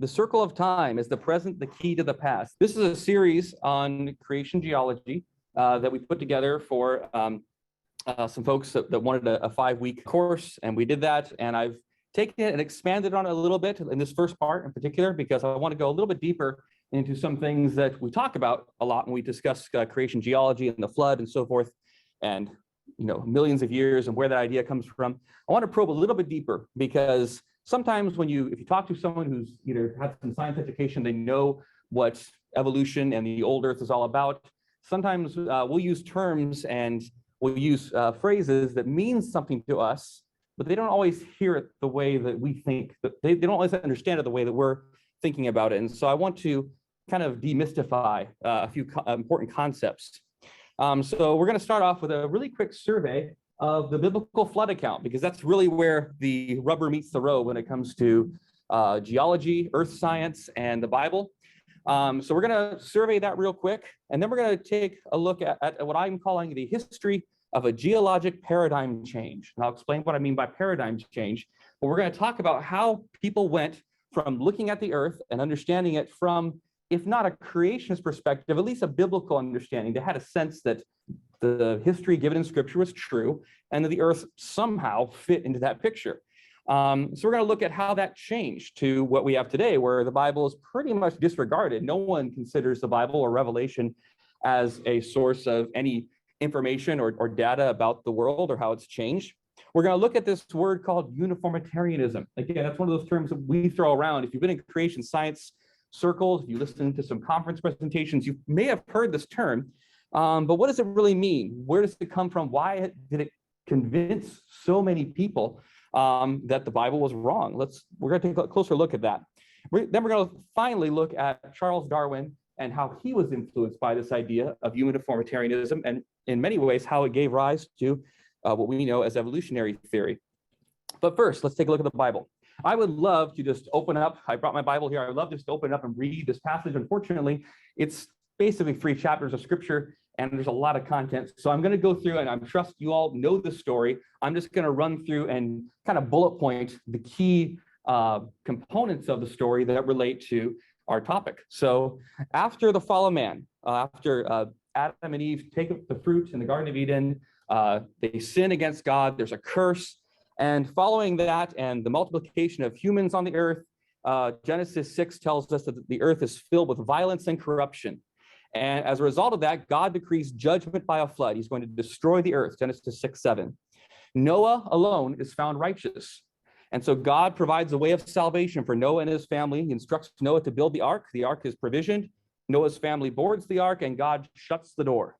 The Circle of Time is the present, the key to the past. This is a series on creation geology that we put together for some folks that wanted a 5-week course, and we did that. And I've taken it and expanded on it a little bit in this first part in particular, because I want to go a little bit deeper into some things that we talk about a lot when we discuss creation geology and the flood and so forth, and millions of years and where that idea comes from. I want to probe a little bit deeper, because sometimes if you talk to someone who's either had some science education, they know what evolution and the old Earth is all about. Sometimes we'll use terms and we'll use phrases that mean something to us, but they don't always hear it the way that we think. They don't always understand it the way that we're thinking about it. And so I want to kind of demystify a few important concepts. So we're going to start off with a really quick survey of the biblical flood account, because that's really where the rubber meets the road when it comes to geology, earth science, and the Bible. So we're going to survey that real quick, and then we're going to take a look at what I'm calling the history of a geologic paradigm change. And I'll explain what I mean by paradigm change, but we're going to talk about how people went from looking at the earth and understanding it from, if not a creationist perspective, at least a biblical understanding. They had a sense that the history given in Scripture was true, and that the earth somehow fit into that picture. So we're going to look at how that changed to what we have today, where the Bible is pretty much disregarded. No one considers the Bible or Revelation as a source of any information or data about the world or how it's changed. We're going to look at this word called uniformitarianism. Again, that's one of those terms that we throw around. If you've been in creation science circles, if you listen to some conference presentations, you may have heard this term, but what does it really mean? Where does it come from? Why did it convince so many people that the Bible was wrong? We're going to take a closer look at that. Then we're going to finally look at Charles Darwin and how he was influenced by this idea of uniformitarianism, and in many ways how it gave rise to what we know as evolutionary theory. But first, let's take a look at the Bible. I would love to just open up. I brought my Bible here. I would love to just open up and read this passage. Unfortunately, it's basically 3 chapters of Scripture, and there's a lot of content. So I'm going to go through, and I trust you all know the story. I'm just going to run through and kind of bullet point the key components of the story that relate to our topic. So after the fall of man, after Adam and Eve take the fruit in the Garden of Eden, they sin against God, there's a curse. And following that and the multiplication of humans on the earth, Genesis 6 tells us that the earth is filled with violence and corruption. And as a result of that, God decrees judgment by a flood. He's going to destroy the earth, Genesis 6:7. Noah alone is found righteous. And so God provides a way of salvation for Noah and his family. He instructs Noah to build the ark. The ark is provisioned. Noah's family boards the ark, and God shuts the door.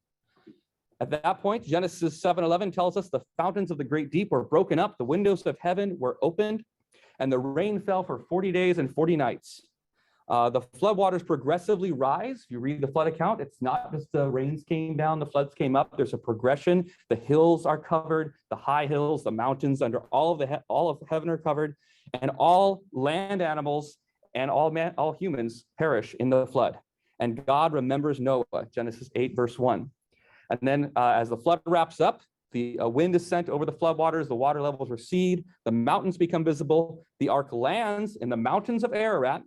At that point, Genesis 7:11 tells us the fountains of the great deep were broken up, the windows of heaven were opened, and the rain fell for 40 days and 40 nights. The floodwaters progressively rise. If you read the flood account, it's not just the rains came down, the floods came up. There's a progression. The hills are covered, the high hills, the mountains under all of heaven are covered, and all land animals and all humans perish in the flood. And God remembers Noah, Genesis 8, verse 1. And then as the flood wraps up, the wind is sent over the floodwaters, the water levels recede, the mountains become visible, the ark lands in the mountains of Ararat.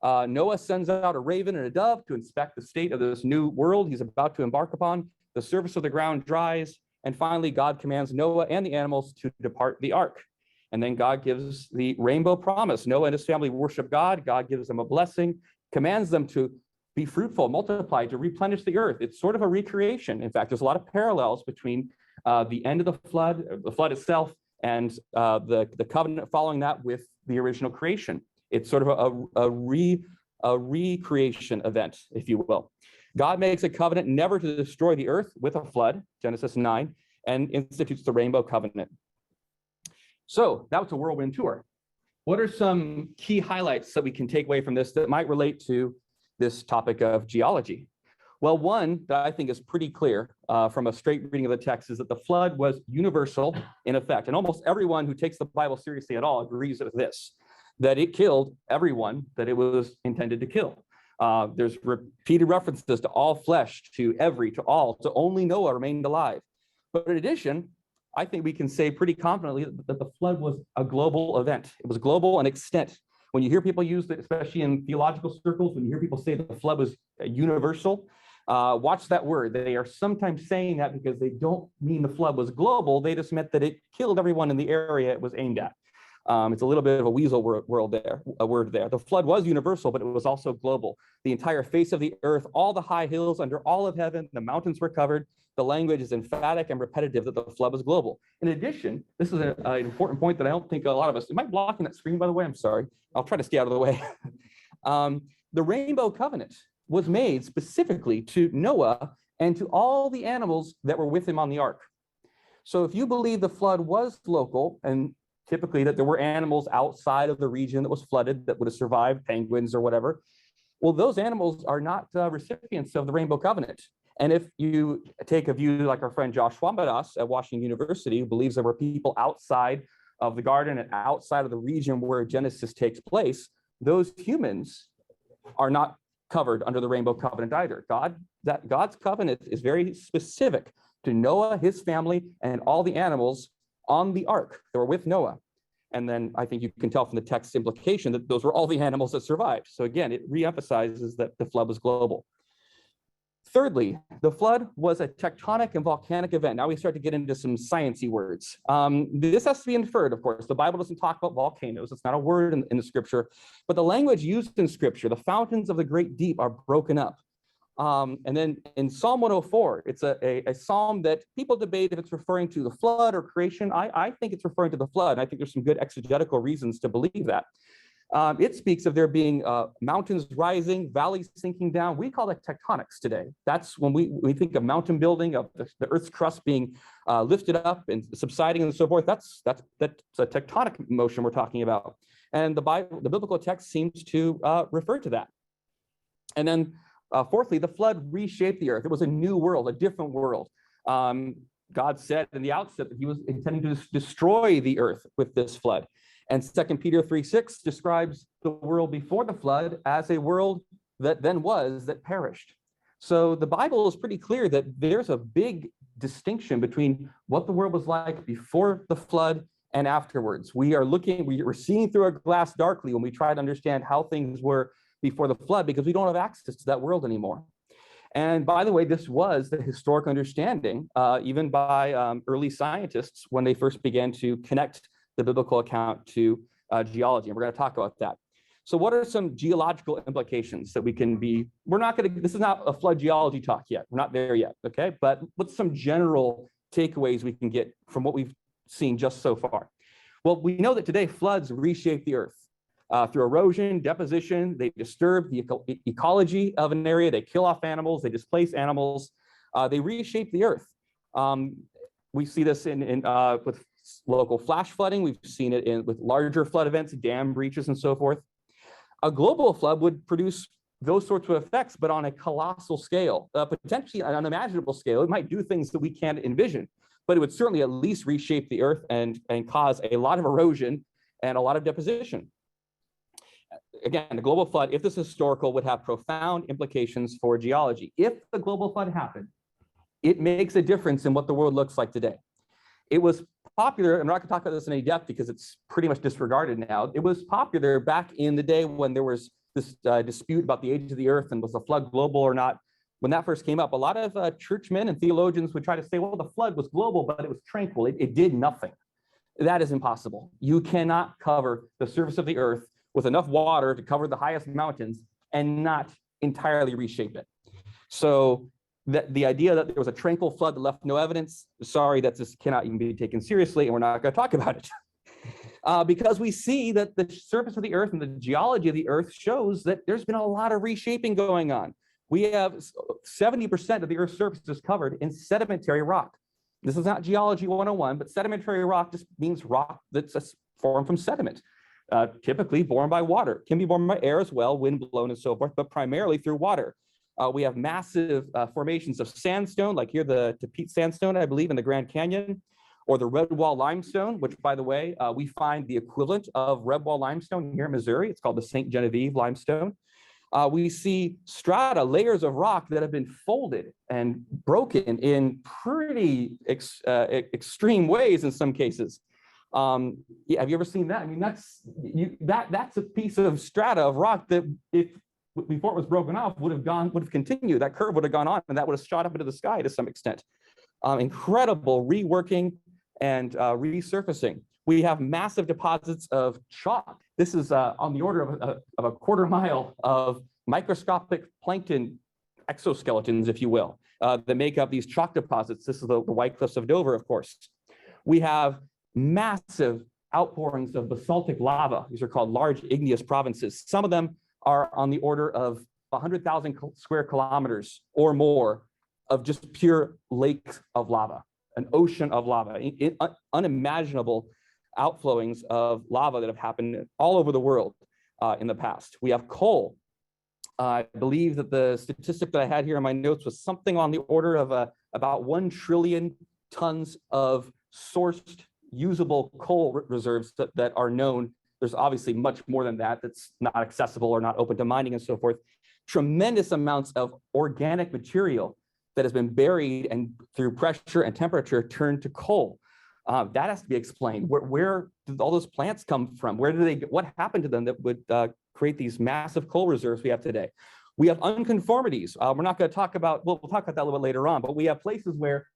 Noah sends out a raven and a dove to inspect the state of this new world he's about to embark upon. The surface of the ground dries, and finally God commands Noah and the animals to depart the ark. And then God gives the rainbow promise. Noah and his family worship God. God gives them a blessing, commands them to be fruitful, multiply, to replenish the earth. It's sort of a recreation. In fact, there's a lot of parallels between the end of the flood itself, and the covenant following that with the original creation. It's sort of a recreation event, if you will. God makes a covenant never to destroy the earth with a flood, Genesis 9, and institutes the rainbow covenant. So that was a whirlwind tour. What are some key highlights that we can take away from this that might relate to this topic of geology? Well, one that I think is pretty clear from a straight reading of the text is that the flood was universal in effect. And almost everyone who takes the Bible seriously at all agrees with this, that it killed everyone that it was intended to kill. There's repeated references to all flesh, to every, to all, to only Noah remained alive. But in addition, I think we can say pretty confidently that the flood was a global event. It was global in extent. When you hear people use it, especially in theological circles, when you hear people say that the flood was universal, watch that word. They are sometimes saying that because they don't mean the flood was global. They just meant that it killed everyone in the area it was aimed at. It's a little bit of a weasel word there. The flood was universal, but it was also global. The entire face of the earth, all the high hills under all of heaven, the mountains were covered. The language is emphatic and repetitive that the flood was global. In addition, this is an important point that I don't think a lot of us, am I blocking that screen, by the way? I'm sorry. I'll try to stay out of the way. The Rainbow Covenant was made specifically to Noah and to all the animals that were with him on the ark. So if you believe the flood was local, and typically that there were animals outside of the region that was flooded that would have survived, penguins or whatever, well, those animals are not recipients of the Rainbow Covenant. And if you take a view like our friend Josh Wambadas at Washington University, who believes there were people outside of the garden and outside of the region where Genesis takes place, those humans are not covered under the Rainbow Covenant either. God's covenant is very specific to Noah, his family, and all the animals on the ark that were with Noah. And then I think you can tell from the text implication that those were all the animals that survived. So again, it reemphasizes that the flood was global. Thirdly, the flood was a tectonic and volcanic event. Now we start to get into some sciencey words. This has to be inferred, of course. The Bible doesn't talk about volcanoes. It's not a word in the scripture, but the language used in scripture, the fountains of the great deep are broken up. And then in Psalm 104, it's a psalm that people debate if it's referring to the flood or creation. I think it's referring to the flood. I think there's some good exegetical reasons to believe that. It speaks of there being mountains rising, valleys sinking down. We call that tectonics today. That's when we think of mountain building, of the Earth's crust being lifted up and subsiding and so forth. That's a tectonic motion we're talking about. And the biblical text seems to refer to that. And then fourthly, the flood reshaped the earth. It was a new world, a different world. God said in the outset that he was intending to destroy the earth with this flood. And 2 Peter 3:6 describes the world before the flood as a world that then was, that perished. So the Bible is pretty clear that there's a big distinction between what the world was like before the flood and afterwards. We're seeing through a glass darkly when we try to understand how things were before the flood, because we don't have access to that world anymore. And by the way, this was the historic understanding, even by early scientists when they first began to connect the biblical account to geology. And we're going to talk about that. So what are some geological implications that we can be, this is not a flood geology talk yet. We're not there yet, okay? But what's some general takeaways we can get from what we've seen just so far? Well, we know that today floods reshape the earth. Through erosion, deposition, they disturb the ecology of an area, they kill off animals, they displace animals, they reshape the earth. We see this with local flash flooding, we've seen it with larger flood events, dam breaches and so forth. A global flood would produce those sorts of effects, but on a colossal scale, potentially an unimaginable scale. It might do things that we can't envision, but it would certainly at least reshape the earth and cause a lot of erosion and a lot of deposition. Again, the global flood, if this is historical, would have profound implications for geology. If the global flood happened, it makes a difference in what the world looks like today. It was popular, and I'm not going to talk about this in any depth because it's pretty much disregarded now. It was popular back in the day when there was this dispute about the age of the earth and was the flood global or not. When that first came up, a lot of churchmen and theologians would try to say, well, the flood was global, but it was tranquil. It did nothing. That is impossible. You cannot cover the surface of the earth with enough water to cover the highest mountains and not entirely reshape it. So the idea that there was a tranquil flood that left no evidence, sorry, that just cannot even be taken seriously, and we're not going to talk about it. Because we see that the surface of the earth and the geology of the earth shows that there's been a lot of reshaping going on. We have 70% of the earth's surface is covered in sedimentary rock. This is not geology 101, but sedimentary rock just means rock that's formed from sediment. Typically borne by water, can be borne by air as well, wind blown and so forth, but primarily through water. We have massive formations of sandstone, like here the Tepete sandstone, I believe, in the Grand Canyon, or the Redwall limestone, which, by the way, we find the equivalent of Redwall limestone here in Missouri. It's called the St. Genevieve limestone. We see strata, layers of rock that have been folded and broken in pretty extreme ways in some cases. Yeah, have you ever seen that? I mean, that's a piece of strata of rock that, if before it was broken off, would have continued. That curve would have gone on, and that would have shot up into the sky to some extent. Incredible reworking and resurfacing. We have massive deposits of chalk. This is on the order of a quarter mile of microscopic plankton exoskeletons, if you will, that make up these chalk deposits. This is the White Cliffs of Dover, of course. We have massive outpourings of basaltic lava. These are called large igneous provinces. Some of them are on the order of 100,000 square kilometers or more of just pure lakes of lava, an ocean of lava, unimaginable outflowings of lava that have happened all over the world in the past. We have coal. I believe that the statistic that I had here in my notes was something on the order of about 1 trillion tons of sourced usable coal reserves that are known. There's obviously much more than that that's not accessible or not open to mining and so forth. Tremendous amounts of organic material that has been buried and through pressure and temperature turned to coal. That has to be explained. Where did all those plants come from? What happened to them that would create these massive coal reserves we have today? We have unconformities. We're not going to talk about, we'll talk about that a little bit later on, but we have places where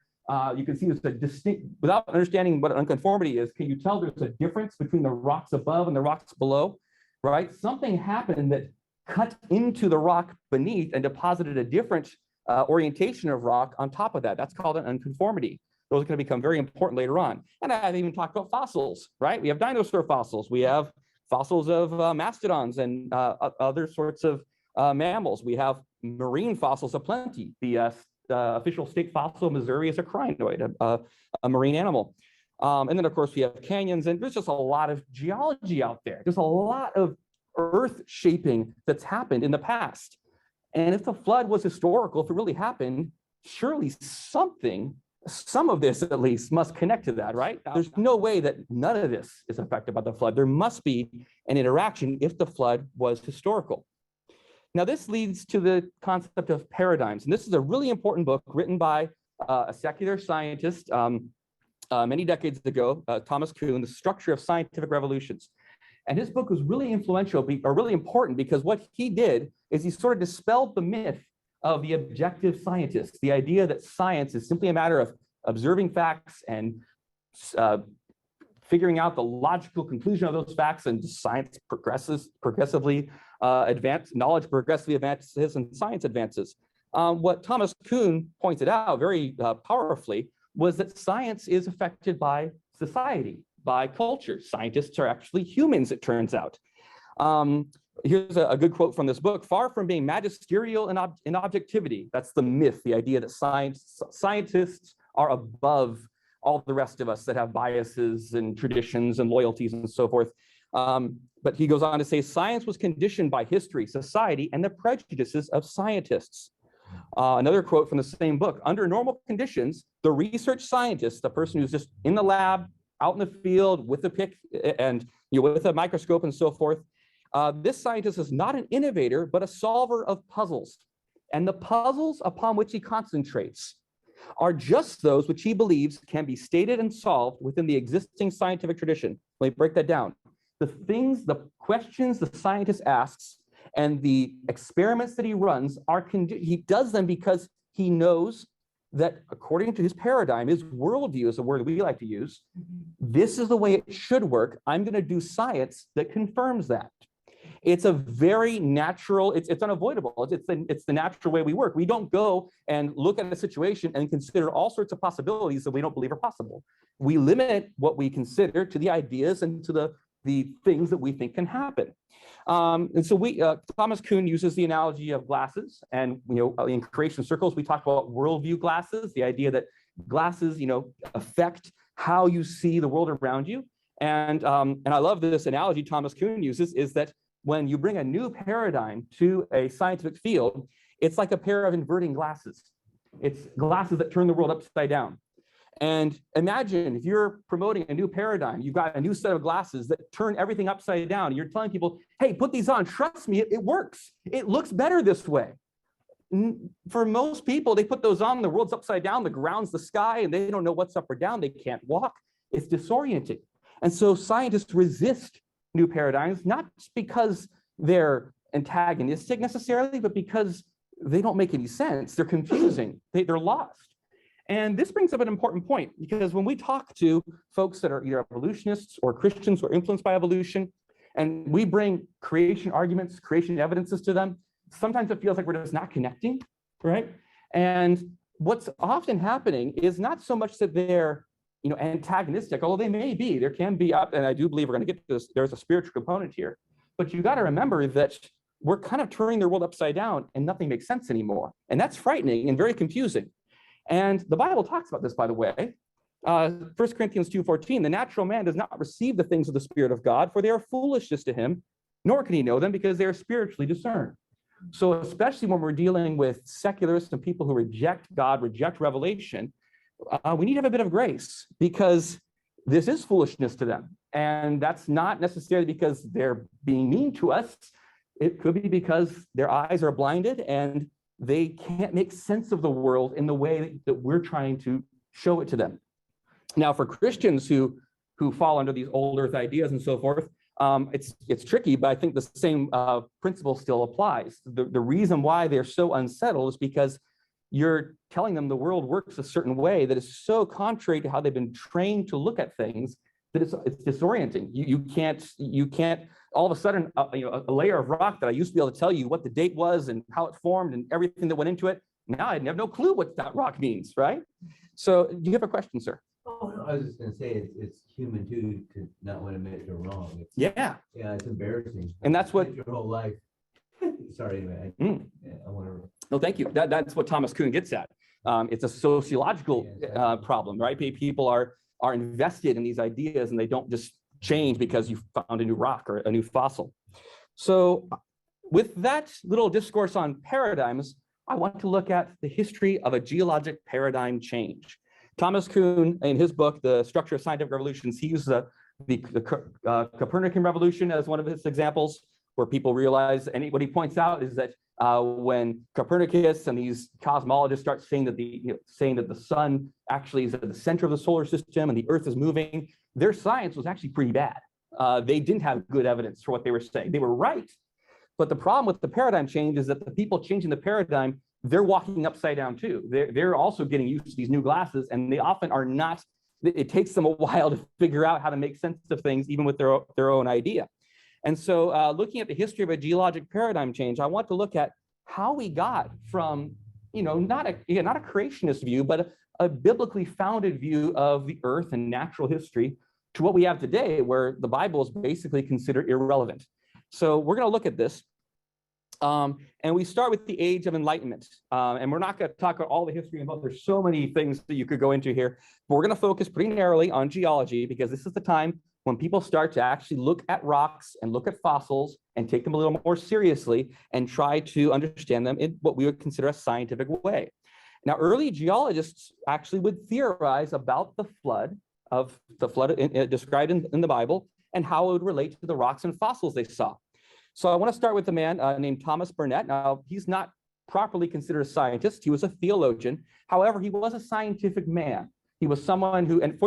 you can see there's a distinct, without understanding what an unconformity is, can you tell there's a difference between the rocks above and the rocks below, right? Something happened that cut into the rock beneath and deposited a different orientation of rock on top of that. That's called an unconformity. Those are going to become very important later on. And I've even talked about fossils, right? We have dinosaur fossils. We have fossils of mastodons and other sorts of mammals. We have marine fossils aplenty. The official state fossil of Missouri is a crinoid, a marine animal. And then, of course, we have canyons, and there's just a lot of geology out there. There's a lot of earth shaping that's happened in the past. And if the flood was historical, if it really happened, surely some of this at least must connect to that, right? There's no way that none of this is affected by the flood. There must be an interaction if the flood was historical. Now, this leads to the concept of paradigms. And this is a really important book written by a secular scientist many decades ago, Thomas Kuhn, The Structure of Scientific Revolutions. And his book was really influential, or really important, because what he did is he sort of dispelled the myth of the objective scientist, the idea that science is simply a matter of observing facts and figuring out the logical conclusion of those facts, and science progressively knowledge progressively advances and science advances. What Thomas Kuhn pointed out very powerfully was that science is affected by society, by culture. Scientists are actually humans, it turns out. Here's a good quote from this book. Far from being magisterial in objectivity, that's the myth, the idea that scientists are above all the rest of us that have biases and traditions and loyalties and so forth. But he goes on to say, science was conditioned by history, society, and the prejudices of scientists. Another quote from the same book, under normal conditions, the research scientist, the person who's just in the lab, out in the field with a pick and with a microscope and so forth, this scientist is not an innovator, but a solver of puzzles. And the puzzles upon which he concentrates are just those which he believes can be stated and solved within the existing scientific tradition. Let me break that down. The questions the scientist asks and the experiments that he runs he does them because he knows that according to his paradigm, his worldview is a word we like to use, this is the way it should work. I'm going to do science that confirms that. It's a very natural, it's unavoidable. It's the natural way we work. We don't go and look at a situation and consider all sorts of possibilities that we don't believe are possible. We limit what we consider to the ideas and to the things that we think can happen. And so Thomas Kuhn uses the analogy of glasses, and in creation circles, we talk about worldview glasses, the idea that glasses, affect how you see the world around you. And I love this analogy Thomas Kuhn uses, is that when you bring a new paradigm to a scientific field, it's like a pair of inverting glasses. It's glasses that turn the world upside down. And imagine if you're promoting a new paradigm, you've got a new set of glasses that turn everything upside down. And you're telling people, hey, put these on. Trust me, it works. It looks better this way. For most people, they put those on, the world's upside down, the ground's the sky, and they don't know what's up or down. They can't walk. It's disorienting. And so scientists resist new paradigms, not just because they're antagonistic necessarily, but because they don't make any sense. They're confusing. They're lost. And this brings up an important point, because when we talk to folks that are either evolutionists or Christians who are influenced by evolution, and we bring creation arguments, creation evidences to them, sometimes it feels like we're just not connecting, right? And what's often happening is not so much that they're antagonistic, although they may be. There can be, and I do believe we're going to get to this, there's a spiritual component here. But you got to remember that we're kind of turning their world upside down and nothing makes sense anymore. And that's frightening and very confusing. And the Bible talks about this, by the way. 1 Corinthians 2:14, the natural man does not receive the things of the Spirit of God, for they are foolishness to him, nor can he know them because they are spiritually discerned. So especially when we're dealing with secularists and people who reject God, reject revelation, we need to have a bit of grace, because this is foolishness to them. And that's not necessarily because they're being mean to us. It could be because their eyes are blinded and they can't make sense of the world in the way that we're trying to show it to them. Now, for Christians who fall under these old earth ideas and so forth, it's tricky, but I think the same principle still applies. The reason why they're so unsettled is because you're telling them the world works a certain way that is so contrary to how they've been trained to look at things that it's disorienting. You can't all of a sudden a layer of rock that I used to be able to tell you what the date was and how it formed and everything that went into it. Now I have no clue what that rock means, right? So do you have a question, sir? Oh, no, I was just going to say it's human too to not want to admit you're wrong. Yeah, it's embarrassing. And that's what your whole life. Sorry, anyway. I want to. No, thank you. That's what Thomas Kuhn gets at. It's a sociological problem, right? People are invested in these ideas and they don't just change because you found a new rock or a new fossil. So with that little discourse on paradigms, I want to look at the history of a geologic paradigm change. Thomas Kuhn, in his book, The Structure of Scientific Revolutions, he used the Copernican revolution as one of his examples, where people realize, and what he points out is that when Copernicus and these cosmologists start saying that the sun actually is at the center of the solar system and the Earth is moving, their science was actually pretty bad. They didn't have good evidence for what they were saying. They were right, but the problem with the paradigm change is that the people changing the paradigm, they're walking upside down too. They're also getting used to these new glasses, and they often are not. It takes them a while to figure out how to make sense of things, even with their own idea. And so looking at the history of a geologic paradigm change, I want to look at how we got from, not a creationist view, but a biblically founded view of the earth and natural history to what we have today, where the Bible is basically considered irrelevant. So we're going to look at this. And we start with the Age of Enlightenment. And we're not going to talk about all the history involved. There's so many things that you could go into here, but we're going to focus pretty narrowly on geology, because this is the time when people start to actually look at rocks and look at fossils and take them a little more seriously and try to understand them in what we would consider a scientific way. Now, early geologists actually would theorize about the flood described in the Bible and how it would relate to the rocks and fossils they saw. So I want to start with a man named Thomas Burnett. Now, he's not properly considered a scientist. He was a theologian. However, he was a scientific man. He was someone who, and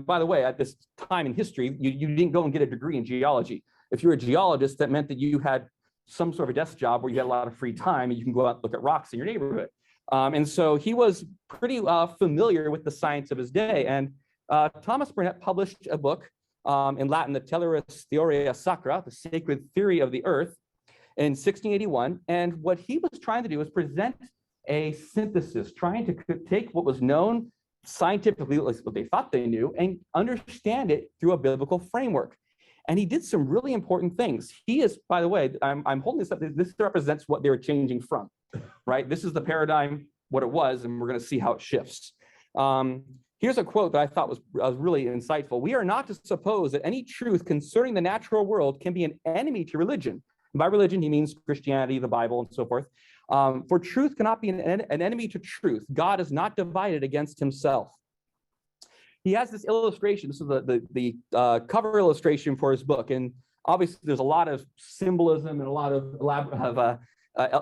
by the way, at this time in history, you didn't go and get a degree in geology. If you were a geologist, that meant that you had some sort of a desk job where you had a lot of free time and you can go out and look at rocks in your neighborhood. And so he was pretty familiar with the science of his day. And Thomas Burnett published a book in Latin, the Telluris Theoria Sacra, the sacred theory of the earth, in 1681. And what he was trying to do was present a synthesis, trying to take what was known scientifically, what they thought they knew, and understand it through a biblical framework. And he did some really important things. He is, by the way, I'm holding this up. This represents what they were changing from, right? This is the paradigm, what it was, and we're going to see how it shifts. Here's a quote that I thought was really insightful. "We are not to suppose that any truth concerning the natural world can be an enemy to religion." And by religion, he means Christianity, the Bible, and so forth. "For truth cannot be an enemy to truth. God is not divided against himself." He has this illustration. This is the cover illustration for his book. And obviously, there's a lot of symbolism and a lot of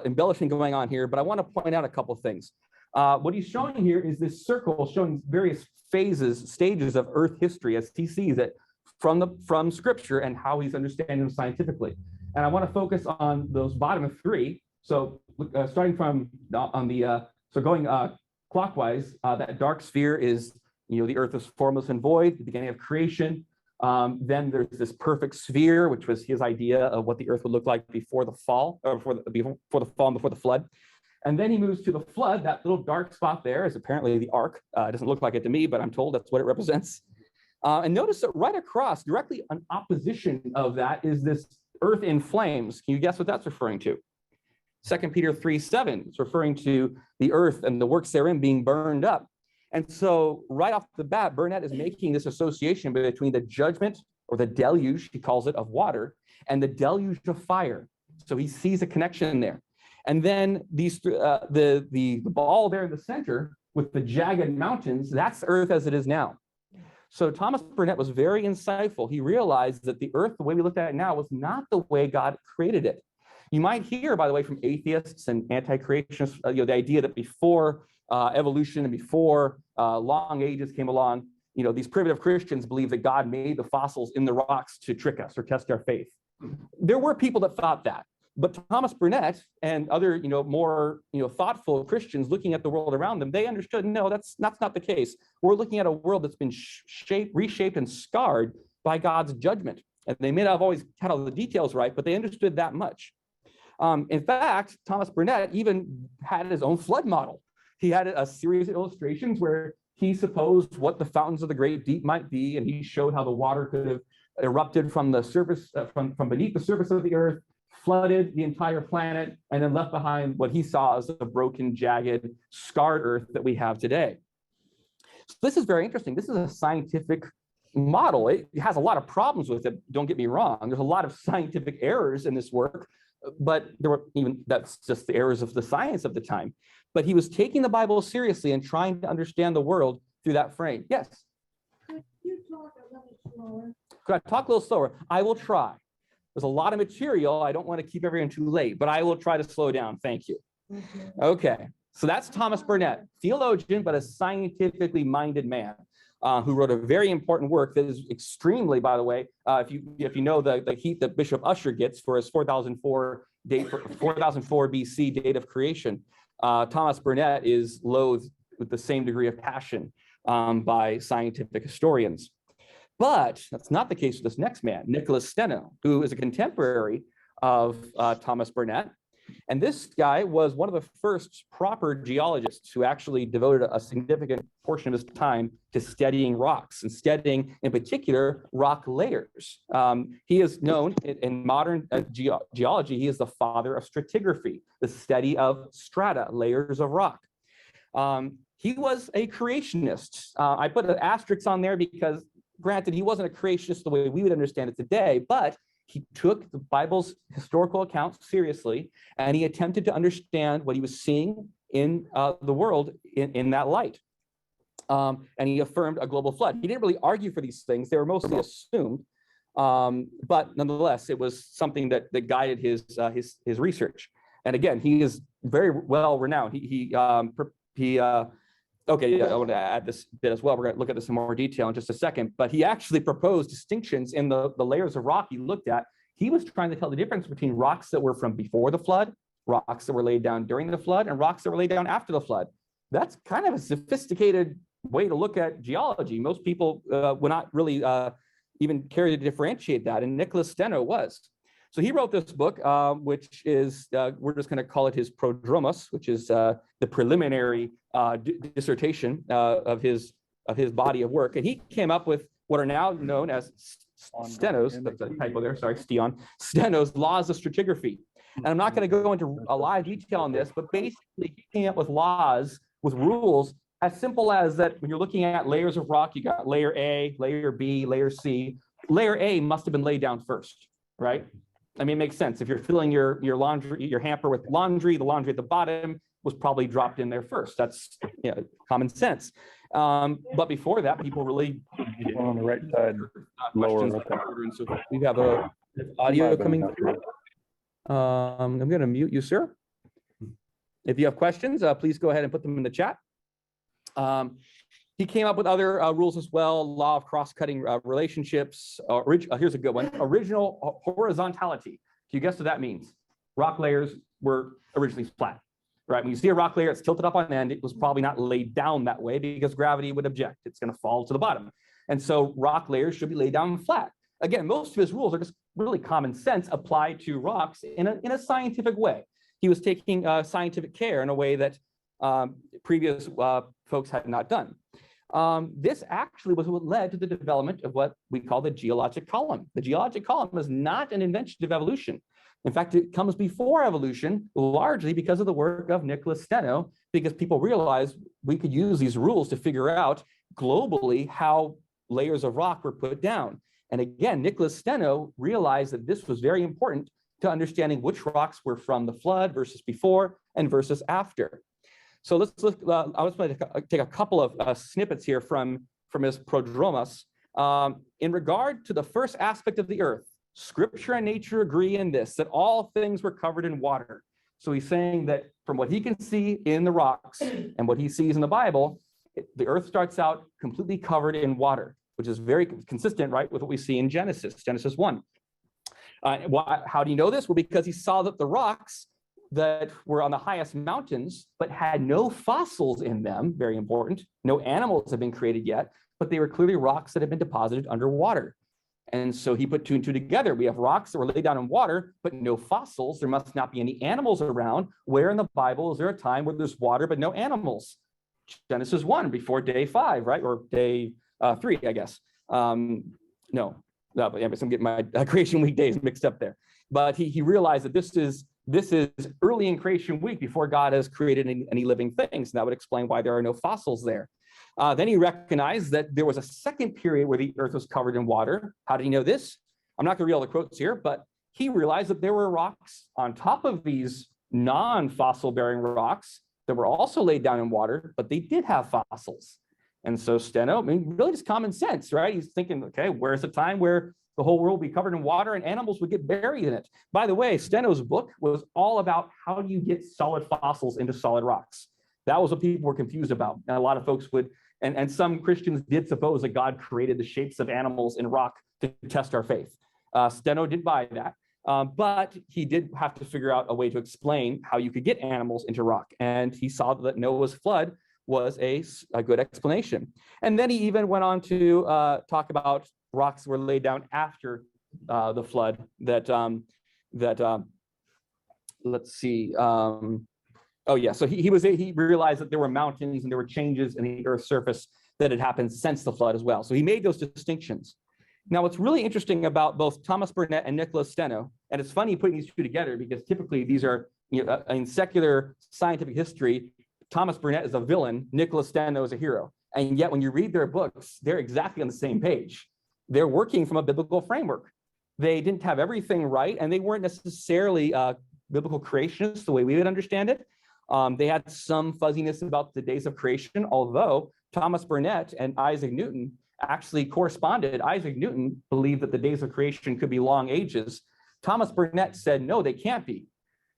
embellishing going on here. But I want to point out a couple of things. What he's showing here is this circle showing various stages of Earth history as he sees it from Scripture and how he's understanding them scientifically. And I want to focus on those bottom three. So starting from going clockwise, that dark sphere is, the earth was formless and void, the beginning of creation. Then there's this perfect sphere, which was his idea of what the earth would look like before the fall, or before the fall and before the flood. And then he moves to the flood. That little dark spot there is apparently the ark. It doesn't look like it to me, but I'm told that's what it represents. And notice that right across, directly in opposition of that, is this earth in flames. Can you guess what that's referring to? 2 Peter 3:7. It's referring to the earth and the works therein being burned up. And so right off the bat, Burnett is making this association between the judgment, or the deluge, he calls it, of water, and the deluge of fire. So he sees a connection there. And then these the ball there in the center with the jagged mountains, that's earth as it is now. So Thomas Burnett was very insightful. He realized that the earth, the way we looked at it now, was not the way God created it. You might hear, by the way, from atheists and anti-creationists, the idea that before evolution and before long ages came along, these primitive Christians believe that God made the fossils in the rocks to trick us or test our faith. There were people that thought that. But Thomas Burnett and other, more, thoughtful Christians looking at the world around them, they understood, no, that's not the case. We're looking at a world that's been reshaped and scarred by God's judgment. And they may not have always had all the details right, but they understood that much. In fact, Thomas Burnett even had his own flood model. He had a series of illustrations where he supposed what the fountains of the great deep might be, and he showed how the water could have erupted from the surface, from beneath the surface of the earth, flooded the entire planet, and then left behind what he saw as a broken, jagged, scarred earth that we have today. So this is very interesting. This is a scientific model. It has a lot of problems with it, don't get me wrong. There's a lot of scientific errors in this work, but that's just the errors of the science of the time. But he was taking the Bible seriously and trying to understand the world through that frame. Yes? Could you talk a little slower? Could I talk a little slower? I will try. There's a lot of material. I don't want to keep everyone too late, but I will try to slow down. Thank you. Okay, so that's Thomas Burnett, theologian, but a scientifically minded man who wrote a very important work that is extremely, by the way, if you know the heat that Bishop Ussher gets for his 4004 BC date of creation, Thomas Burnett is loathed with the same degree of passion by scientific historians. But that's not the case with this next man, Nicholas Stenno, who is a contemporary of Thomas Burnett. And this guy was one of the first proper geologists who actually devoted a significant portion of his time to studying rocks and studying, in particular, rock layers. He is known in modern geology, he is the father of stratigraphy, the study of strata, layers of rock. He was a creationist. I put an asterisk on there because, granted, he wasn't a creationist the way we would understand it today, but he took the Bible's historical accounts seriously, and he attempted to understand what he was seeing in the world in that light. And he affirmed a global flood. He didn't really argue for these things. They were mostly assumed, but nonetheless, it was something that guided his research. And again, he is very well renowned. Okay, yeah, I want to add this bit as well. We're going to look at this in more detail in just a second. But he actually proposed distinctions in the layers of rock he looked at. He was trying to tell the difference between rocks that were from before the flood, rocks that were laid down during the flood, and rocks that were laid down after the flood. That's kind of a sophisticated way to look at geology. Most people would not really even care to differentiate that, and Nicholas Stenno was. So he wrote this book, which is, we're just going to call it his prodromos, which is the preliminary dissertation of his body of work. And he came up with what are now known as Stenno's, that's a typo there, sorry, Stenno's laws of stratigraphy. And I'm not going to go into a lot of detail on this, but basically he came up with laws, with rules, as simple as that when you're looking at layers of rock, you got layer A, layer B, layer C. Layer A must have been laid down first, right? I mean, it makes sense. If you're filling your laundry, your hamper with laundry, the laundry at the bottom was probably dropped in there first. That's common sense. But before that, people really on the right side, lower. And so we have a audio coming through. I'm going to mute you, sir. If you have questions, please go ahead and put them in the chat. He came up with other rules as well, law of cross-cutting relationships. Here's a good one, original horizontality. Can you guess what that means? Rock layers were originally flat, right? When you see a rock layer, it's tilted up on end. It was probably not laid down that way because gravity would object. It's going to fall to the bottom. And so rock layers should be laid down flat. Again, most of his rules are just really common sense applied to rocks in a scientific way. He was taking scientific care in a way that previous folks had not done. This actually was what led to the development of what we call the geologic column. The geologic column is not an invention of evolution. In fact, it comes before evolution, largely because of the work of Nicholas Stenno, because people realized we could use these rules to figure out globally how layers of rock were put down. And again, Nicholas Stenno realized that this was very important to understanding which rocks were from the flood versus before and versus after. So let's look, I was going to take a couple of snippets here from his Prodromos. In regard to the first aspect of the earth, Scripture and nature agree in this, that all things were covered in water. So he's saying that from what he can see in the rocks and what he sees in the Bible, the earth starts out completely covered in water, which is very consistent, right, with what we see in Genesis 1. How do you know this? Well, because he saw that the rocks that were on the highest mountains, but had no fossils in them, very important, no animals had been created yet, but they were clearly rocks that had been deposited underwater. And so he put two and two together. We have rocks that were laid down in water, but no fossils. There must not be any animals around. Where in the Bible is there a time where there's water, but no animals? Genesis 1, before day 5, right? Or day 3, I guess. No, but anyways, I'm getting my creation week days mixed up there. But he realized that this is early in creation week before God has created any living things. And that would explain why there are no fossils there. Then he recognized that there was a second period where the earth was covered in water. How did he know this? I'm not going to read all the quotes here, but he realized that there were rocks on top of these non-fossil bearing rocks that were also laid down in water, but they did have fossils. And so Stenno, I mean, really just common sense, right? He's thinking, okay, where's the time where the whole world would be covered in water and animals would get buried in it? By the way, Stenno's book was all about how do you get solid fossils into solid rocks. That was what people were confused about. And a lot of folks would, and some Christians did suppose that God created the shapes of animals in rock to test our faith. Stenno didn't buy that, but he did have to figure out a way to explain how you could get animals into rock. And he saw that Noah's flood was a good explanation. And then he even went on to talk about rocks were laid down after the flood let's see. Oh yeah, so he realized that there were mountains and there were changes in the Earth's surface that had happened since the flood as well. So he made those distinctions. Now, what's really interesting about both Thomas Burnett and Nicholas Stenno, and it's funny putting these two together because typically these are, in secular scientific history, Thomas Burnett is a villain, Nicholas Stenno is a hero. And yet when you read their books, they're exactly on the same page. They're working from a biblical framework. They didn't have everything right, and they weren't necessarily biblical creationists the way we would understand it. They had some fuzziness about the days of creation, although Thomas Burnett and Isaac Newton actually corresponded. Isaac Newton believed that the days of creation could be long ages. Thomas Burnett said, no, they can't be.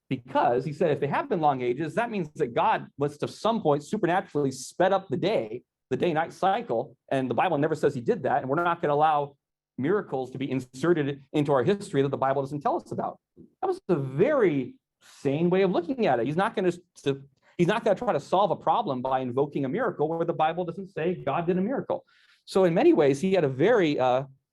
Because he said, if they have been long ages, that means that God must have some point supernaturally sped up the day-night cycle. And the Bible never says he did that. And we're not going to allow miracles to be inserted into our history that the Bible doesn't tell us about. That was a very sane way of looking at it. He's not going to try to solve a problem by invoking a miracle where the Bible doesn't say God did a miracle. So in many ways, he had a very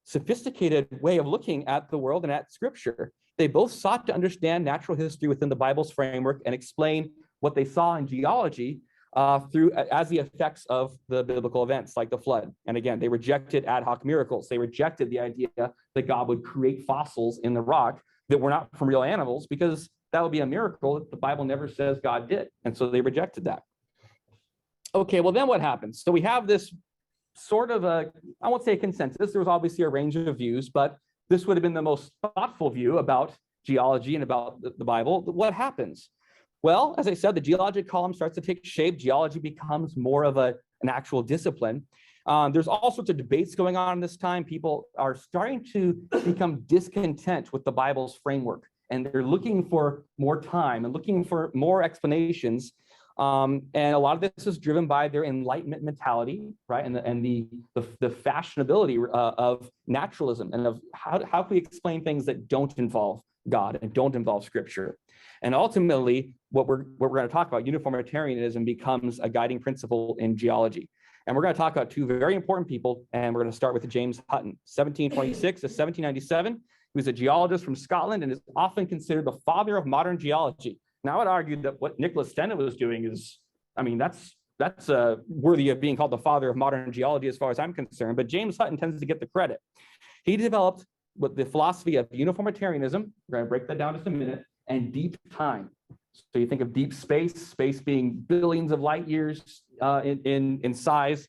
sophisticated way of looking at the world and at Scripture. They both sought to understand natural history within the Bible's framework and explain what they saw in geology as the effects of the biblical events like the flood. And again, they rejected ad hoc miracles. They rejected the idea that God would create fossils in the rock that were not from real animals, because that would be a miracle that the Bible never says God did. And so they rejected that. Okay, well then what happens? So we have this sort of I won't say a consensus. There was obviously a range of views, but this would have been the most thoughtful view about geology and about the Bible. What happens? Well, as I said, the geologic column starts to take shape. Geology becomes more of an actual discipline. There's all sorts of debates going on this time. People are starting to become discontent with the Bible's framework, and they're looking for more time and looking for more explanations. And a lot of this is driven by their Enlightenment mentality, right? And the fashionability of naturalism and of how can we explain things that don't involve God and don't involve Scripture. And ultimately, what we're going to talk about, uniformitarianism, becomes a guiding principle in geology. And we're going to talk about two very important people, and we're going to start with James Hutton, 1726 to 1797. He was a geologist from Scotland and is often considered the father of modern geology. Now, I would argue that what Nicholas Stenno was doing is, I mean, that's worthy of being called the father of modern geology as far as I'm concerned, but James Hutton tends to get the credit. He developed what the philosophy of uniformitarianism, we're going to break that down in just a minute, and deep time. So you think of deep space, space being billions of light years in size.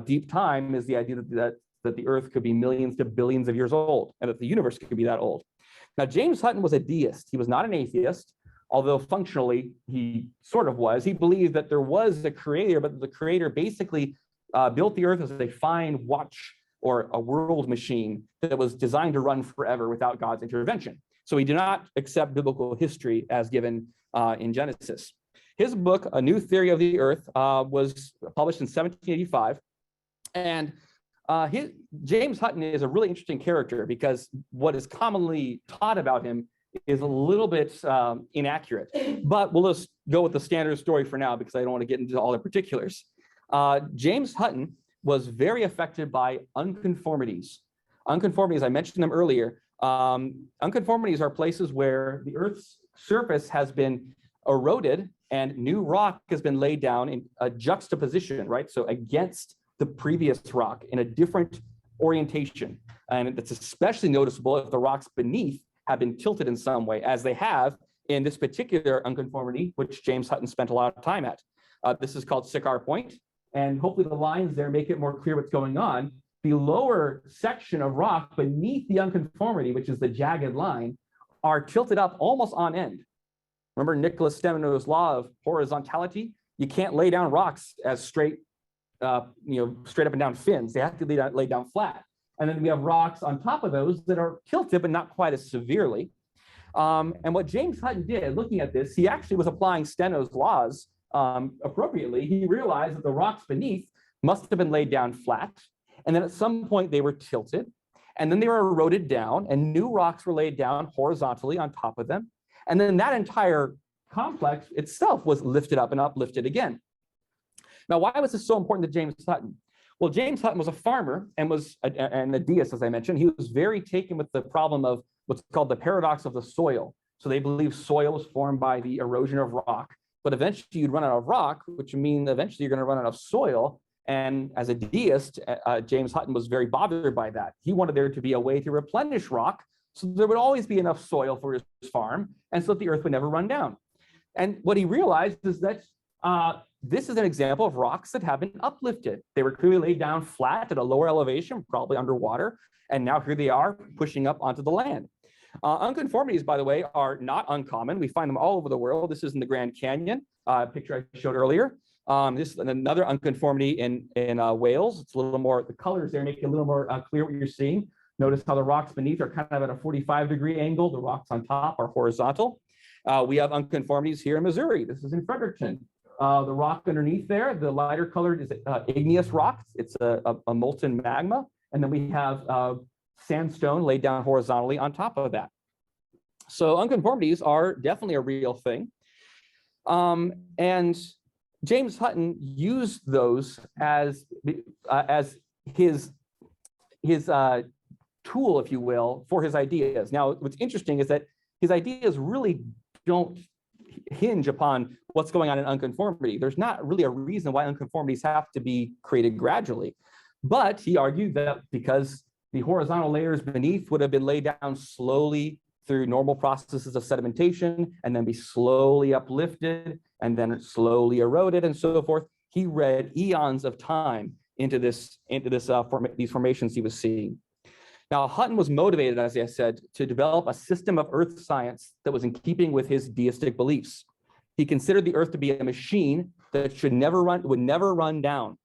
Deep time is the idea that the Earth could be millions to billions of years old, and that the universe could be that old. Now, James Hutton was a deist. He was not an atheist, although functionally he sort of was. He believed that there was a creator, but the creator basically built the Earth as a fine watch or a world machine that was designed to run forever without God's intervention. So he did not accept biblical history as given in Genesis. His book, A New Theory of the Earth, was published in 1785. And James Hutton is a really interesting character because what is commonly taught about him is a little bit inaccurate. But we'll just go with the standard story for now because I don't want to get into all the particulars. James Hutton was very affected by unconformities. Unconformities, I mentioned them earlier. Unconformities are places where the Earth's surface has been eroded and new rock has been laid down in a juxtaposition, right? So against the previous rock in a different orientation. And it's especially noticeable if the rocks beneath have been tilted in some way, as they have in this particular unconformity, which James Hutton spent a lot of time at. This is called Sycamore Point. And hopefully the lines there make it more clear what's going on. The lower section of rock beneath the unconformity, which is the jagged line, are tilted up almost on end. Remember Nicholas Stenno's law of horizontality? You can't lay down rocks as straight, straight up and down fins. They have to be laid down flat. And then we have rocks on top of those that are tilted, but not quite as severely. And what James Hutton did, looking at this, he actually was applying Stenno's laws appropriately. He realized that the rocks beneath must have been laid down flat. And then at some point they were tilted, and then they were eroded down, and new rocks were laid down horizontally on top of them. And then that entire complex itself was lifted up and uplifted again. Now, why was this so important to James Sutton? Well, James Sutton was a farmer and was a deist, as I mentioned. He was very taken with the problem of what's called the paradox of the soil. So they believe soil was formed by the erosion of rock, but eventually you'd run out of rock, which means eventually you're going to run out of soil. And as a deist, James Hutton was very bothered by that. He wanted there to be a way to replenish rock so there would always be enough soil for his farm and so that the earth would never run down. And what he realized is that this is an example of rocks that have been uplifted. They were clearly laid down flat at a lower elevation, probably underwater, and now here they are pushing up onto the land. Unconformities, by the way, are not uncommon. We find them all over the world. This is in the Grand Canyon, picture I showed earlier. This is another unconformity in Wales. It's a little more, the colors there make it a little more clear what you're seeing. Notice how the rocks beneath are kind of at a 45-degree angle. The rocks on top are horizontal. We have unconformities here in Missouri. This is in Fredericton. The rock underneath there, the lighter colored is igneous rock. It's a molten magma. And then we have sandstone laid down horizontally on top of that. So unconformities are definitely a real thing. And James Hutton used those as his tool, if you will, for his ideas. Now, what's interesting is that his ideas really don't hinge upon what's going on in unconformity. There's not really a reason why unconformities have to be created gradually. But he argued that because the horizontal layers beneath would have been laid down slowly through normal processes of sedimentation and then be slowly uplifted and then slowly eroded and so forth, he read eons of time into these formations he was seeing. Now, Hutton was motivated, as I said, to develop a system of earth science that was in keeping with his deistic beliefs. He considered the earth to be a machine that would never run down.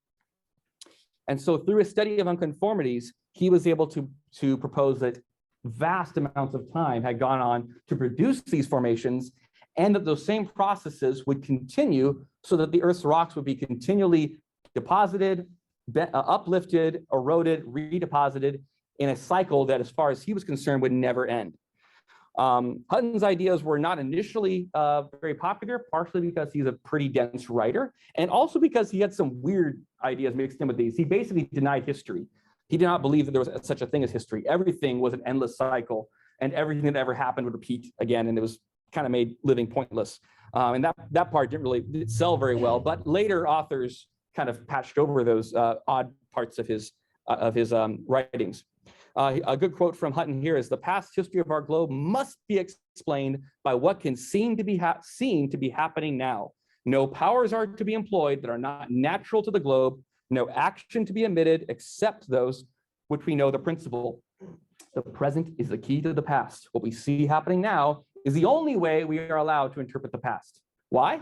And so through his study of unconformities, he was able to propose that vast amounts of time had gone on to produce these formations, and that those same processes would continue so that the Earth's rocks would be continually deposited, uplifted, eroded, redeposited in a cycle that, as far as he was concerned, would never end. Hutton's ideas were not initially very popular, partially because he's a pretty dense writer, and also because he had some weird ideas mixed in with these. He basically denied history. He did not believe that there was such a thing as history. Everything was an endless cycle, and everything that ever happened would repeat again, and it was kind of made living pointless. And that part didn't really sell very well, but later authors kind of patched over those odd parts of his writings. A good quote from Hutton here is, "The past history of our globe must be explained by what can seem to be happening now. No powers are to be employed that are not natural to the globe, no action to be omitted except those which we know the principle. The present is the key to the past. What we see happening now is the only way we are allowed to interpret the past." Why?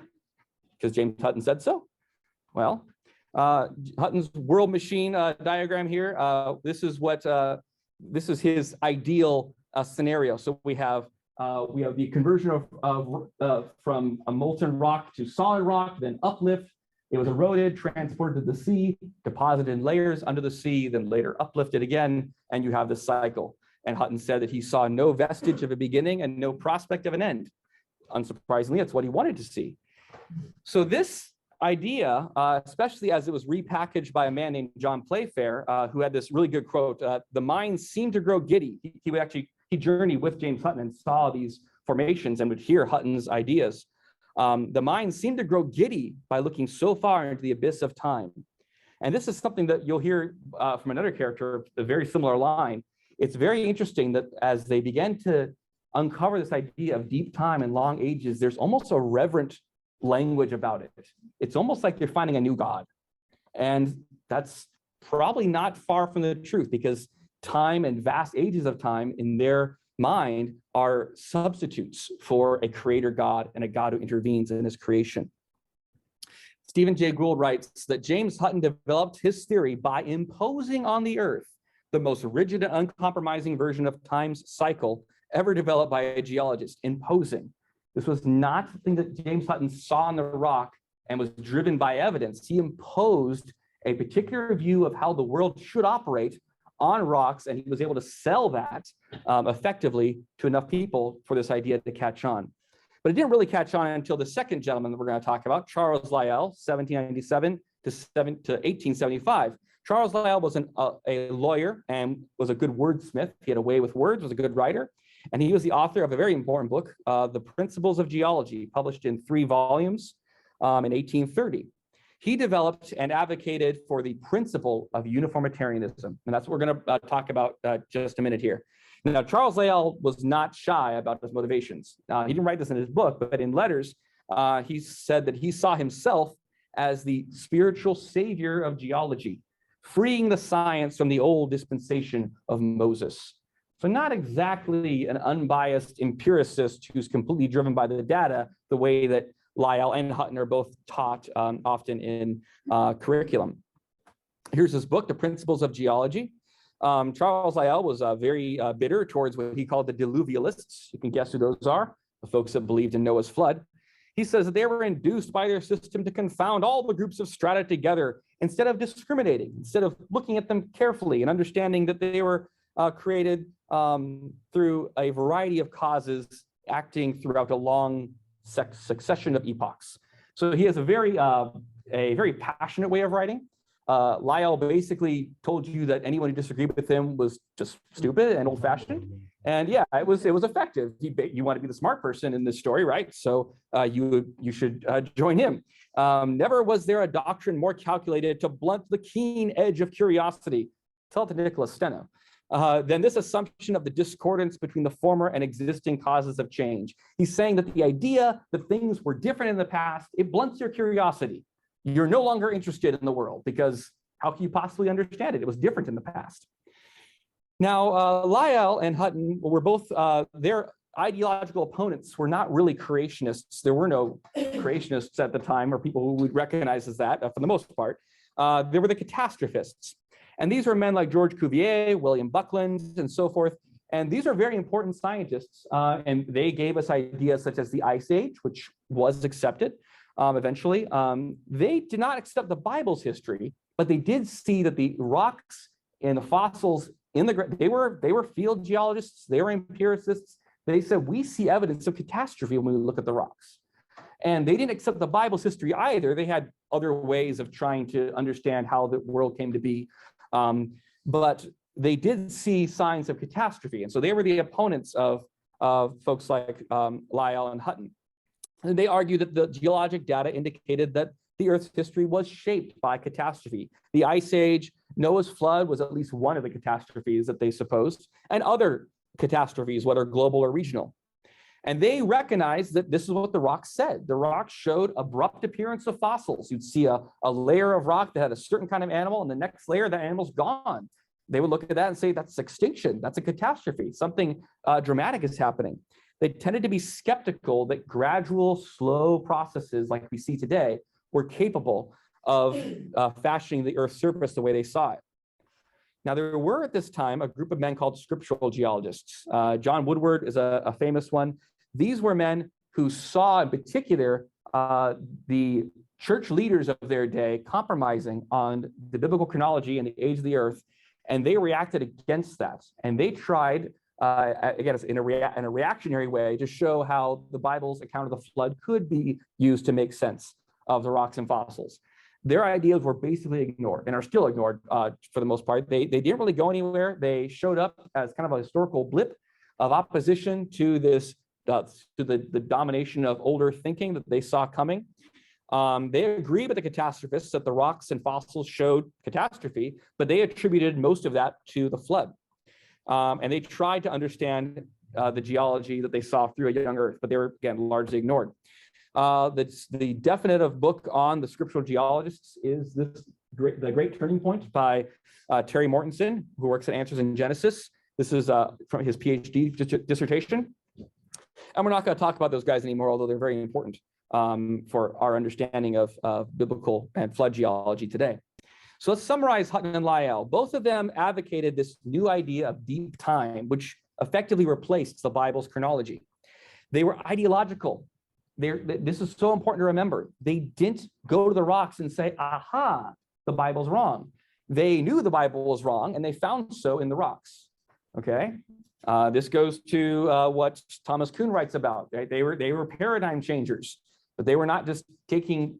Because James Hutton said so? Well, Hutton's world machine diagram here, this is his ideal scenario. So we have the conversion from a molten rock to solid rock, then uplift. It was eroded, transported to the sea, deposited in layers under the sea, then later uplifted again, and you have this cycle. And Hutton said that he saw no vestige of a beginning and no prospect of an end. Unsurprisingly, that's what he wanted to see. So this idea, especially as it was repackaged by a man named John Playfair, who had this really good quote, "The mind seemed to grow giddy." He journeyed with James Hutton and saw these formations and would hear Hutton's ideas. "The mind seemed to grow giddy by looking so far into the abyss of time." And this is something that you'll hear from another character, a very similar line. It's very interesting that as they began to uncover this idea of deep time and long ages, there's almost a reverent language about it. It's almost like they're finding a new God. And that's probably not far from the truth, because time and vast ages of time in their mind are substitutes for a creator God and a God who intervenes in his creation. Stephen Jay Gould writes that James Hutton developed his theory by imposing on the earth the most rigid and uncompromising version of time's cycle ever developed by a geologist. Imposing. This was not something that James Hutton saw on the rock and was driven by evidence. He imposed a particular view of how the world should operate on rocks, and he was able to sell that effectively to enough people for this idea to catch on. But it didn't really catch on until the second gentleman that we're going to talk about, Charles Lyell, 1797 to 1875. Charles Lyell was a lawyer and was a good wordsmith. He had a way with words, was a good writer. And he was the author of a very important book, The Principles of Geology, published in 3 volumes in 1830. He developed and advocated for the principle of uniformitarianism. And that's what we're going to talk about just a minute here. Now, Charles Lyell was not shy about his motivations. He didn't write this in his book, but in letters, he said that he saw himself as the spiritual savior of geology, freeing the science from the old dispensation of Moses. So not exactly an unbiased empiricist who's completely driven by the data, the way that Lyell and Hutton are both taught often in curriculum. Here's his book, The Principles of Geology. Charles Lyell was very bitter towards what he called the diluvialists. You can guess who those are, the folks that believed in Noah's flood. He says that they were induced by their system to confound all the groups of strata together instead of discriminating, instead of looking at them carefully and understanding that they were created through a variety of causes acting throughout a long succession of epochs. So he has a very passionate way of writing. Lyell basically told you that anyone who disagreed with him was just stupid and old-fashioned. And yeah, it was effective. You want to be the smart person in this story, right? So you should join him. Never was there a doctrine more calculated to blunt the keen edge of curiosity. Tell it to Nicholas Stenno. Then this assumption of the discordance between the former and existing causes of change. He's saying that the idea that things were different in the past, it blunts your curiosity. You're no longer interested in the world because how can you possibly understand it? It was different in the past. Now, Lyell and Hutton were both, their ideological opponents were not really creationists. There were no creationists at the time, or people who would recognize as that for the most part. They were the catastrophists. And these were men like George Cuvier, William Buckland, and so forth. And these are very important scientists, and they gave us ideas such as the Ice Age, which was accepted eventually. They did not accept the Bible's history, but they did see that the rocks and the fossils in the ground, they were field geologists, they were empiricists. They said, we see evidence of catastrophe when we look at the rocks. And they didn't accept the Bible's history either. They had other ways of trying to understand how the world came to be. But they did see signs of catastrophe. And so they were the opponents of folks like Lyell and Hutton. And they argued that the geologic data indicated that the Earth's history was shaped by catastrophe. The Ice Age, Noah's flood was at least one of the catastrophes that they supposed, and other catastrophes, whether global or regional. And they recognized that this is what the rocks said. The rocks showed abrupt appearance of fossils. You'd see a layer of rock that had a certain kind of animal, and the next layer, the animal's gone. They would look at that and say, that's extinction, that's a catastrophe, something dramatic is happening. They tended to be skeptical that gradual, slow processes like we see today were capable of fashioning the Earth's surface the way they saw it. Now, there were at this time a group of men called scriptural geologists. John Woodward is a famous one. These were men who saw in particular the church leaders of their day compromising on the biblical chronology and the age of the Earth, and they reacted against that. And they tried, again, in a reactionary way, to show how the Bible's account of the flood could be used to make sense of the rocks and fossils. Their ideas were basically ignored and are still ignored for the most part. They didn't really go anywhere. They showed up as kind of a historical blip of opposition to this, to the domination of older thinking that they saw coming. They agreed with the catastrophists that the rocks and fossils showed catastrophe, but they attributed most of that to the flood. And they tried to understand the geology that they saw through a young Earth, but they were, again, largely ignored. The definitive book on the scriptural geologists is The Great Turning Point by Terry Mortensen, who works at Answers in Genesis. This is from his PhD dissertation. And we're not going to talk about those guys anymore, although they're very important for our understanding of biblical and flood geology today. So let's summarize Hutton and Lyell. Both of them advocated this new idea of deep time, which effectively replaced the Bible's chronology. They were ideological. This is so important to remember. They didn't go to the rocks and say, aha, the Bible's wrong. They knew the Bible was wrong, and they found so in the rocks. Okay? This goes to what Thomas Kuhn writes about. Right? They were paradigm changers, but they were not just taking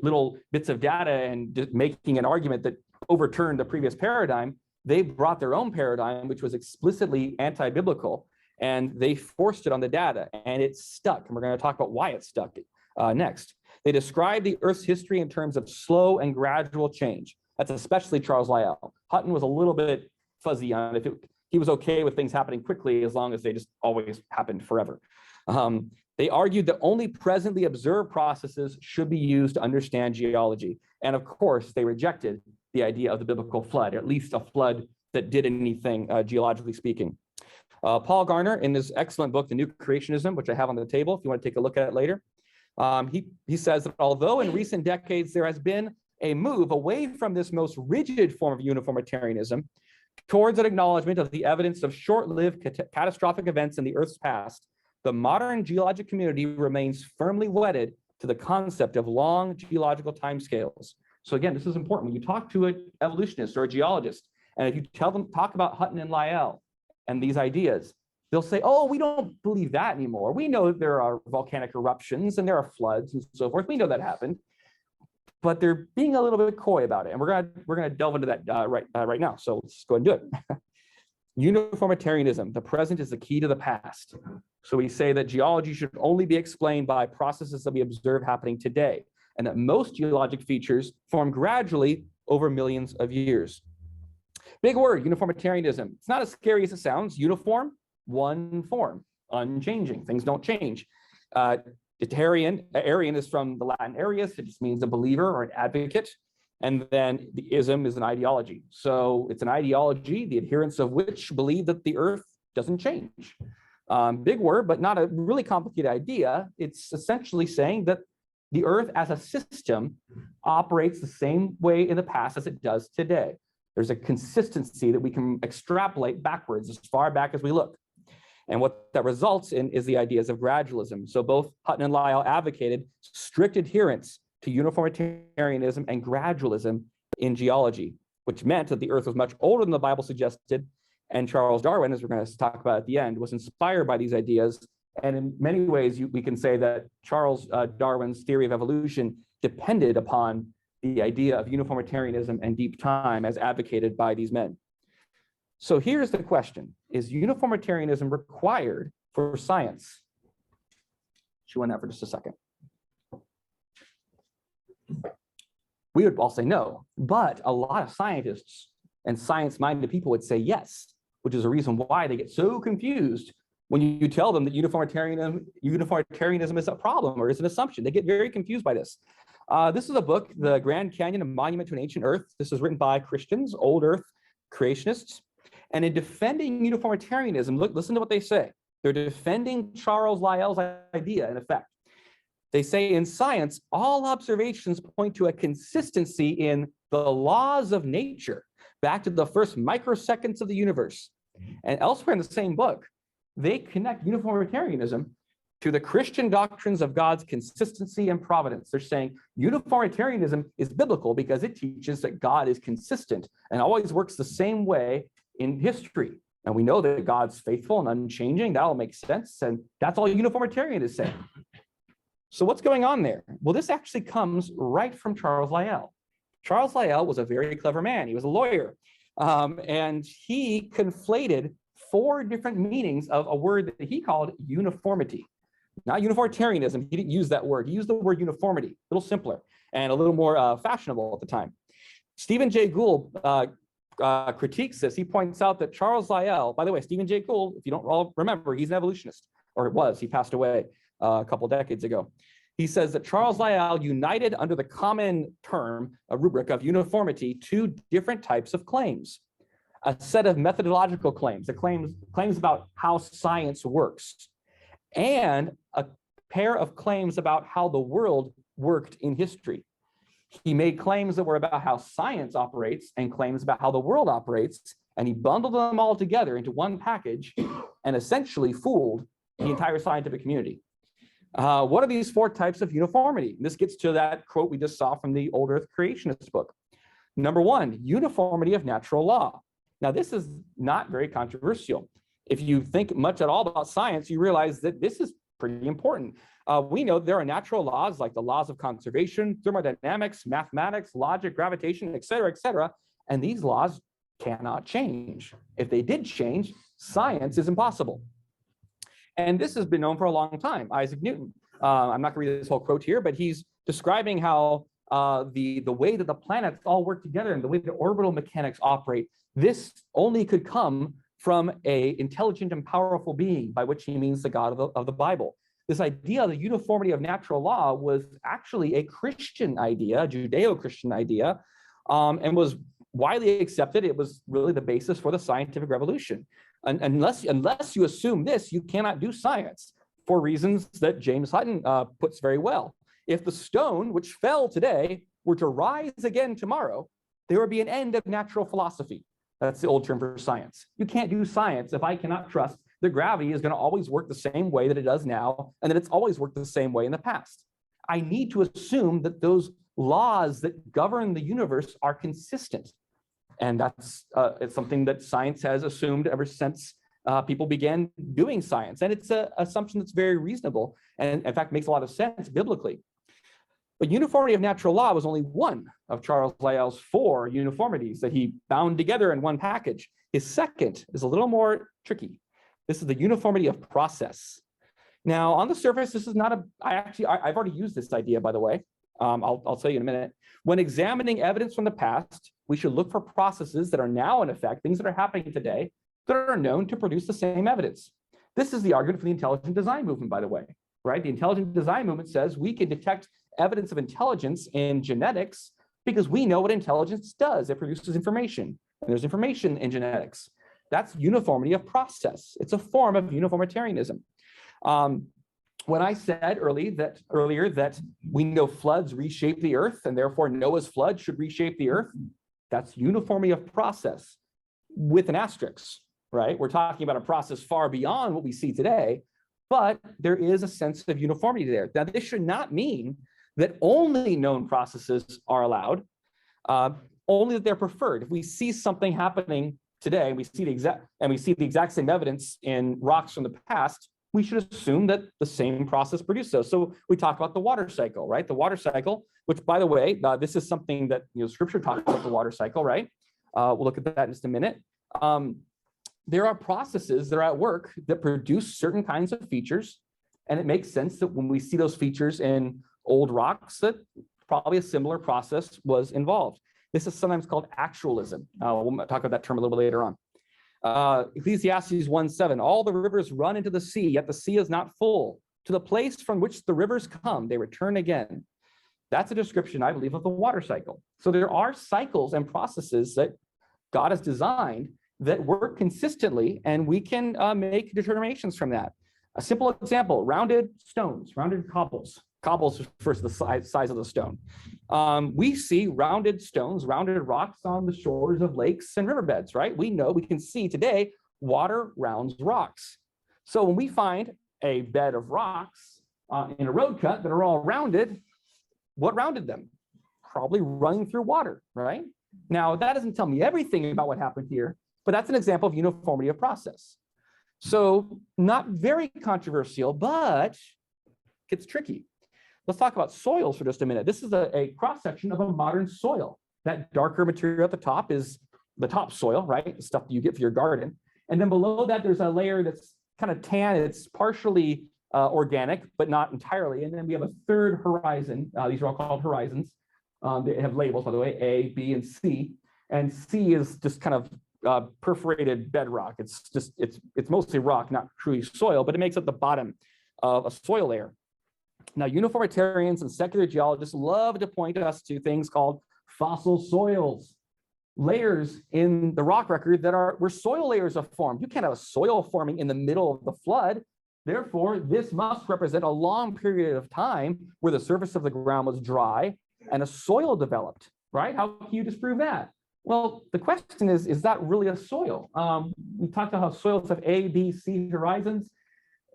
little bits of data and just making an argument that overturned the previous paradigm. They brought their own paradigm, which was explicitly anti-biblical, and they forced it on the data, and it stuck. And we're going to talk about why it stuck next. They describe the Earth's history in terms of slow and gradual change. That's especially Charles Lyell. Hutton was a little bit fuzzy on it. He was okay with things happening quickly as long as they just always happened forever. They argued that only presently observed processes should be used to understand geology. And of course, they rejected the idea of the biblical flood, or at least a flood that did anything geologically speaking. Paul Garner, in his excellent book, The New Creationism, which I have on the table, if you want to take a look at it later, he says that although in recent decades there has been a move away from this most rigid form of uniformitarianism towards an acknowledgement of the evidence of short-lived catastrophic events in the Earth's past, the modern geologic community remains firmly wedded to the concept of long geological timescales. So again, this is important. When you talk to an evolutionist or a geologist, and if you talk about Hutton and Lyell and these ideas, they'll say, oh, we don't believe that anymore. We know that there are volcanic eruptions and there are floods and so forth. We know that happened, but they're being a little bit coy about it. And we're gonna delve into that right now. So let's go ahead and do it. Uniformitarianism, the present is the key to the past. So we say that geology should only be explained by processes that we observe happening today, and that most geologic features form gradually over millions of years. Big word, uniformitarianism. It's not as scary as it sounds. Uniform, one form, unchanging. Things don't change. Arian is from the Latin arius. It just means a believer or an advocate. And then the ism is an ideology. So it's an ideology, the adherents of which believe that the Earth doesn't change. Big word, but not a really complicated idea. It's essentially saying that the Earth as a system operates the same way in the past as it does today. There's a consistency that we can extrapolate backwards as far back as we look. And what that results in is the ideas of gradualism. So both Hutton and Lyell advocated strict adherence to uniformitarianism and gradualism in geology, which meant that the Earth was much older than the Bible suggested. And Charles Darwin, as we're going to talk about at the end, was inspired by these ideas. And in many ways, we can say that Charles Darwin's theory of evolution depended upon the idea of uniformitarianism and deep time as advocated by these men. So here's the question: is uniformitarianism required for science? Chew on that for just a second. We would all say no, but a lot of scientists and science-minded people would say yes, which is a reason why they get so confused when you tell them that uniformitarianism is a problem or is an assumption. They get very confused by this. This is a book, The Grand Canyon, A Monument to an Ancient Earth. This is written by Christians, old Earth creationists. And in defending uniformitarianism, listen to what they say. They're defending Charles Lyell's idea, in effect. They say in science, all observations point to a consistency in the laws of nature, back to the first microseconds of the universe. And elsewhere in the same book, they connect uniformitarianism to the Christian doctrines of God's consistency and providence. They're saying uniformitarianism is biblical because it teaches that God is consistent and always works the same way in history. And we know that God's faithful and unchanging. That all makes sense. And that's all uniformitarian is saying. So what's going on there? Well, this actually comes right from Charles Lyell. Charles Lyell was a very clever man. He was a lawyer. And he conflated 4 different meanings of a word that he called uniformity. Not uniformitarianism. He didn't use that word. He used the word uniformity, a little simpler and a little more fashionable at the time. Stephen Jay Gould critiques this. He points out that Charles Lyell, by the way, Stephen Jay Gould, if you don't all remember, he's an evolutionist, or it was. He passed away a couple decades ago. He says that Charles Lyell united under the common term, a rubric of uniformity, 2 different types of claims. A set of methodological claims, the claims about how science works, and a pair of claims about how the world worked in history. He made claims that were about how science operates and claims about how the world operates, and he bundled them all together into one package and essentially fooled the entire scientific community. What are these 4 types of uniformity? And this gets to that quote we just saw from the Old Earth Creationist book. Number 1, uniformity of natural law. Now, this is not very controversial. If you think much at all about science, you realize that this is pretty important. We know there are natural laws like the laws of conservation, thermodynamics, mathematics, logic, gravitation, et cetera, and these laws cannot change. If they did change, science is impossible. And this has been known for a long time. Isaac Newton, I'm not going to read this whole quote here, but he's describing how the way that the planets all work together and the way the orbital mechanics operate, this only could come from an intelligent and powerful being, by which he means the God of the Bible. This idea of the uniformity of natural law was actually a Christian idea, a Judeo-Christian idea, and was widely accepted. It was really the basis for the scientific revolution. And unless you assume this, you cannot do science, for reasons that James Sutton puts very well. If the stone which fell today were to rise again tomorrow, there would be an end of natural philosophy. That's the old term for science. You can't do science if I cannot trust that gravity is going to always work the same way that it does now, and that it's always worked the same way in the past. I need to assume that those laws that govern the universe are consistent. And that's it's something that science has assumed ever since people began doing science. And it's an assumption that's very reasonable and, in fact, makes a lot of sense biblically. But uniformity of natural law was only one of Charles Lyell's 4 uniformities that he bound together in one package. His second is a little more tricky. This is the uniformity of process. Now, on the surface, this is not I've already used this idea, by the way. I'll tell you in a minute. When examining evidence from the past, we should look for processes that are now in effect, things that are happening today, that are known to produce the same evidence. This is the argument for the intelligent design movement, by the way, right? The intelligent design movement says we can detect evidence of intelligence in genetics because we know what intelligence does. It produces information, and there's information in genetics. That's uniformity of process. It's a form of uniformitarianism. When I said earlier that we know floods reshape the earth, and therefore Noah's flood should reshape the earth, That's uniformity of process with an asterisk, right? We're talking about a process far beyond what we see today, but there is a sense of uniformity there. Now, this should not mean that only known processes are allowed, only that they're preferred. If we see something happening today, and we see the exact same evidence in rocks from the past, we should assume that the same process produced those. So we talk about the water cycle, right? The water cycle, which, by the way, this is something that Scripture talks about the water cycle, right? We'll look at that in just a minute. There are processes that are at work that produce certain kinds of features, and it makes sense that when we see those features in old rocks, that probably a similar process was involved. This is sometimes called actualism. We'll talk about that term a little bit later on. Ecclesiastes 1:7, all the rivers run into the sea, yet the sea is not full. To the place from which the rivers come, they return again. That's a description, I believe, of the water cycle. So there are cycles and processes that God has designed that work consistently, and we can make determinations from that. A simple example, rounded stones, rounded cobbles. Cobbles refers to the size of the stone. We see rounded stones, rounded rocks on the shores of lakes and riverbeds, right? We can see today, water rounds rocks. So when we find a bed of rocks in a road cut that are all rounded, what rounded them? Probably running through water, right? Now, that doesn't tell me everything about what happened here, but that's an example of uniformity of process. So not very controversial, but it's tricky. Let's talk about soils for just a minute. This is a cross-section of a modern soil. That darker material at the top is the topsoil, right? The stuff that you get for your garden. And then below that, there's a layer that's kind of tan. It's partially organic, but not entirely. And then we have a third horizon. These are all called horizons. They have labels, by the way, A, B, and C. And C is just kind of perforated bedrock. It's mostly rock, not truly soil, but it makes up the bottom of a soil layer. Now, uniformitarians and secular geologists love to point us to things called fossil soils, layers in the rock record that are where soil layers are formed. You can't have a soil forming in the middle of the flood. Therefore, this must represent a long period of time where the surface of the ground was dry and a soil developed, right? How can you disprove that? Well, the question is that really a soil? We talked about how soils have A, B, C horizons.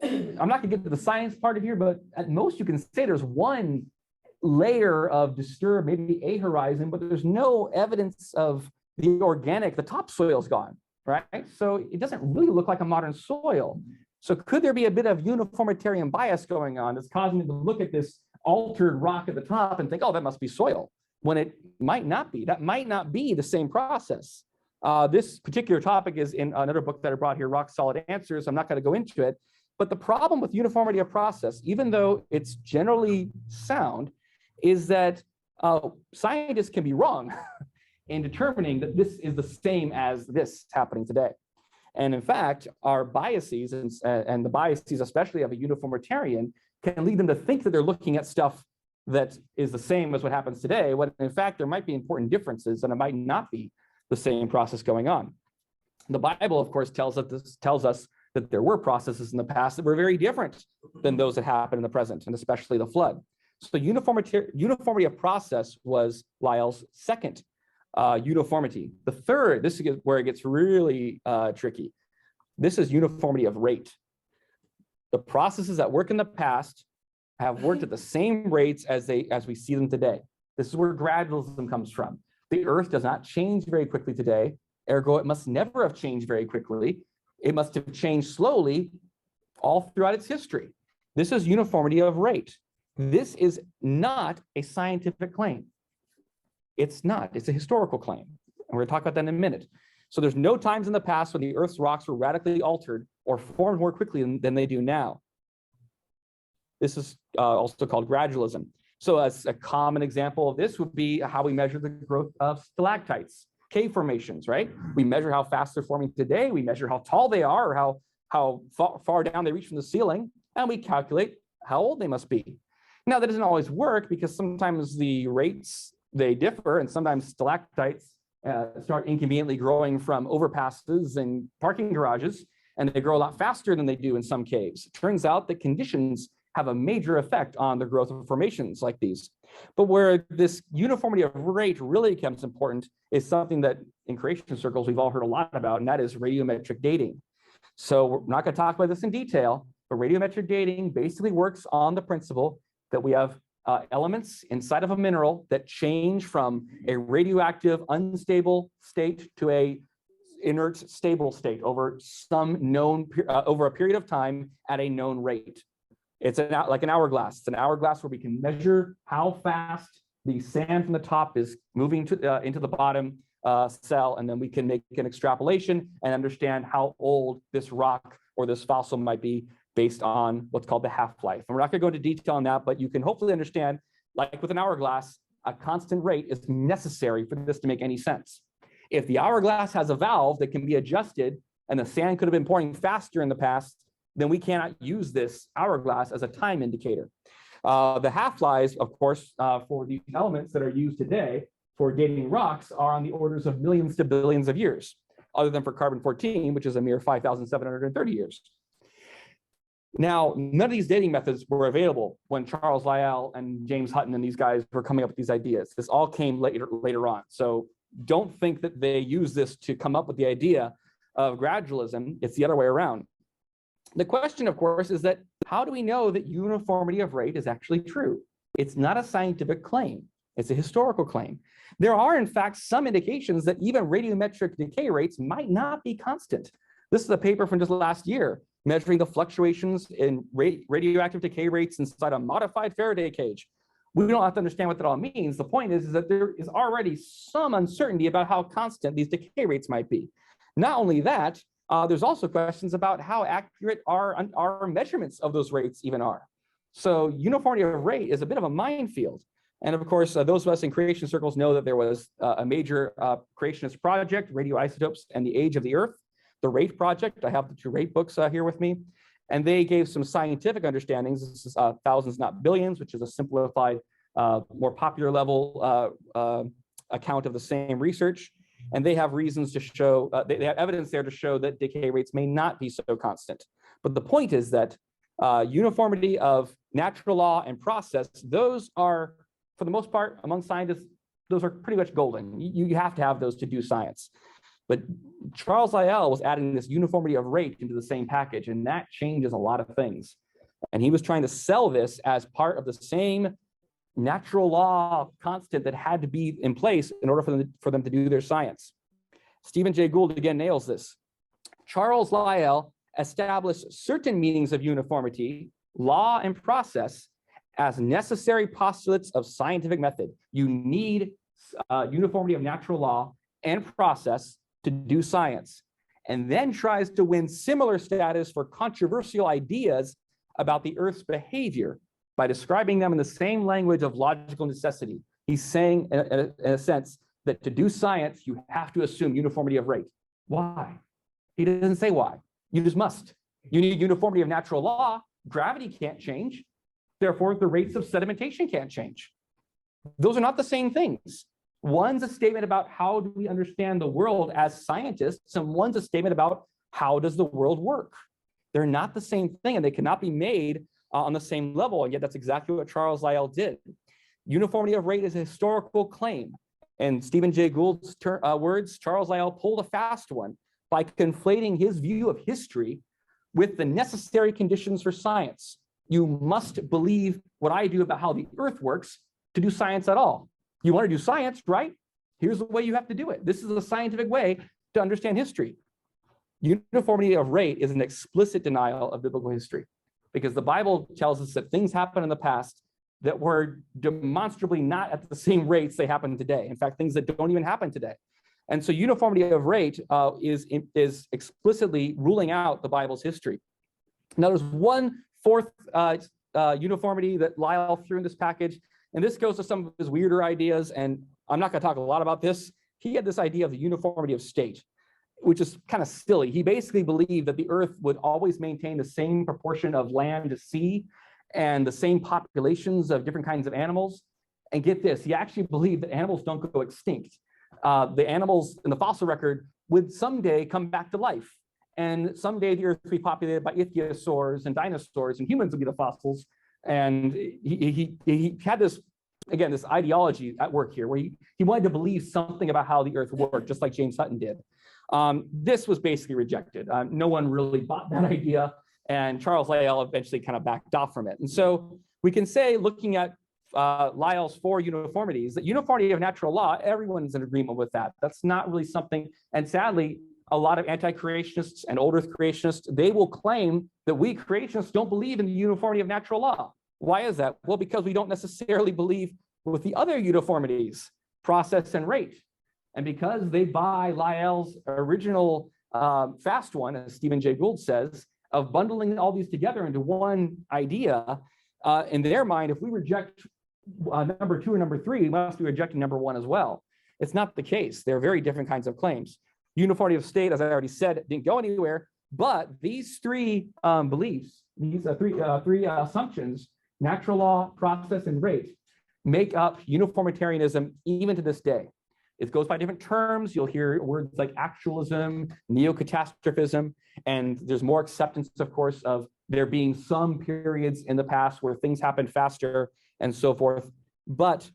I'm not going to get to the science part of here, but at most you can say there's one layer of disturbed, maybe a horizon, but there's no evidence of the topsoil's gone, right? So it doesn't really look like a modern soil. So could there be a bit of uniformitarian bias going on that's causing me to look at this altered rock at the top and think, oh, that must be soil, when it might not be? That might not be the same process. This particular topic is in another book that I brought here, Rock Solid Answers. I'm not going to go into it. But the problem with uniformity of process, even though it's generally sound, is that scientists can be wrong in determining that this is the same as this happening today. And in fact, our biases, and the biases especially of a uniformitarian, can lead them to think that they're looking at stuff that is the same as what happens today, when in fact there might be important differences and it might not be the same process going on. The Bible, of course, tells us that there were processes in the past that were very different than those that happen in the present, and especially the flood. So uniformity of process was Lyell's second uniformity. The third, this is where it gets really tricky. This is uniformity of rate. The processes that work in the past have worked at the same rates as we see them today. This is where gradualism comes from. The earth does not change very quickly today, ergo it must never have changed very quickly. It must have changed slowly all throughout its history. This is uniformity of rate. This is not a scientific claim. It's not. It's a historical claim. And we're going to talk about that in a minute. So there's no times in the past when the Earth's rocks were radically altered or formed more quickly than they do now. This is also called gradualism. So as a common example of this would be how we measure the growth of stalactites, cave formations, right? We measure how fast they're forming today. We measure how tall they are, or how far down they reach from the ceiling, and we calculate how old they must be. Now, that doesn't always work because sometimes the rates, they differ, and sometimes stalactites start inconveniently growing from overpasses and parking garages, and they grow a lot faster than they do in some caves. It turns out that conditions have a major effect on the growth of formations like these. But where this uniformity of rate really becomes important is something that in creation circles we've all heard a lot about, and that is radiometric dating. So we're not going to talk about this in detail, but radiometric dating basically works on the principle that we have elements inside of a mineral that change from a radioactive unstable state to a inert stable state over some known over a period of time at a known rate. It's like an hourglass. It's an hourglass where we can measure how fast the sand from the top is moving to, into the bottom cell, and then we can make an extrapolation and understand how old this rock or this fossil might be based on what's called the half-life. And we're not going to go into detail on that, but you can hopefully understand, like with an hourglass, a constant rate is necessary for this to make any sense. If the hourglass has a valve that can be adjusted and the sand could have been pouring faster in the past, then we cannot use this hourglass as a time indicator. The half-lives, of course, for these elements that are used today for dating rocks are on the orders of millions to billions of years, other than for carbon-14, which is a mere 5,730 years. Now, none of these dating methods were available when Charles Lyell and James Hutton and these guys were coming up with these ideas. This all came later on. So don't think that they use this to come up with the idea of gradualism. It's the other way around. The question, of course, is that how do we know that uniformity of rate is actually true? It's not a scientific claim. It's a historical claim. There are, in fact, some indications that even radiometric decay rates might not be constant. This is a paper from just last year, measuring the fluctuations in radioactive decay rates inside a modified Faraday cage. We don't have to understand what that all means. The point is that there is already some uncertainty about how constant these decay rates might be. Not only that, there's also questions about how accurate our measurements of those rates even are. So uniformity of rate is a bit of a minefield. And of course, those of us in creation circles know that there was a major creationist project, radioisotopes and the age of the Earth. The Rate project, I have the two Rate books here with me, and they gave some scientific understandings. This is thousands, not billions, which is a simplified, more popular level account of the same research. And they have reasons to show, they have evidence there to show that decay rates may not be so constant. But the point is that uniformity of natural law and process, those are, for the most part, among scientists, those are pretty much golden. You have to have those to do science. But Charles Lyell was adding this uniformity of rate into the same package, and that changes a lot of things. And he was trying to sell this as part of the same natural law constant that had to be in place in order for them to do their science. Stephen Jay Gould again nails this. Charles Lyell established certain meanings of uniformity, law, and process as necessary postulates of scientific method. You need uniformity of natural law and process to do science, and then tries to win similar status for controversial ideas about the Earth's behavior by describing them in the same language of logical necessity. He's saying, in a sense, that to do science, you have to assume uniformity of rate. Why? He doesn't say why. You just must. You need uniformity of natural law. Gravity can't change. Therefore, the rates of sedimentation can't change. Those are not the same things. One's a statement about how do we understand the world as scientists, and one's a statement about how does the world work. They're not the same thing, and they cannot be made on the same level, and yet that's exactly what Charles Lyell did. Uniformity of rate is a historical claim. And Stephen Jay Gould's words, Charles Lyell pulled a fast one by conflating his view of history with the necessary conditions for science. You must believe what I do about how the Earth works to do science at all. You want to do science, right? Here's the way you have to do it. This is a scientific way to understand history. Uniformity of rate is an explicit denial of biblical history, because the Bible tells us that things happened in the past that were demonstrably not at the same rates they happen today. In fact, things that don't even happen today. And so uniformity of rate is explicitly ruling out the Bible's history. Now, there's one fourth uniformity that Lyell threw in this package, and this goes to some of his weirder ideas, and I'm not going to talk a lot about this. He had this idea of the uniformity of state, which is kind of silly. He basically believed that the Earth would always maintain the same proportion of land to sea and the same populations of different kinds of animals. And get this, he actually believed that animals don't go extinct. The animals in the fossil record would someday come back to life. And someday the Earth will be populated by ichthyosaurs and dinosaurs, and humans will be the fossils. And he had this, again, this ideology at work here where he wanted to believe something about how the earth worked, just like James Sutton did. This was basically rejected. No one really bought that idea, and Charles Lyell eventually kind of backed off from it. And so we can say, looking at Lyell's 4 uniformities, that uniformity of natural law, everyone's in agreement with that. That's not really something, and sadly, a lot of anti-creationists and old earth creationists, they will claim that we creationists don't believe in the uniformity of natural law. Why is that? Well, because we don't necessarily believe with the other uniformities, process and rate. And because they buy Lyell's original fast one, as Stephen Jay Gould says, of bundling all these together into one idea, in their mind, if we reject number 2 or number 3, we must be rejecting number 1 as well. It's not the case. They're very different kinds of claims. Uniformity of state, as I already said, didn't go anywhere, but these 3 beliefs, these three assumptions, natural law, process, and rate, make up uniformitarianism even to this day. It goes by different terms. You'll hear words like actualism, neo-catastrophism, and there's more acceptance, of course, of there being some periods in the past where things happened faster and so forth. But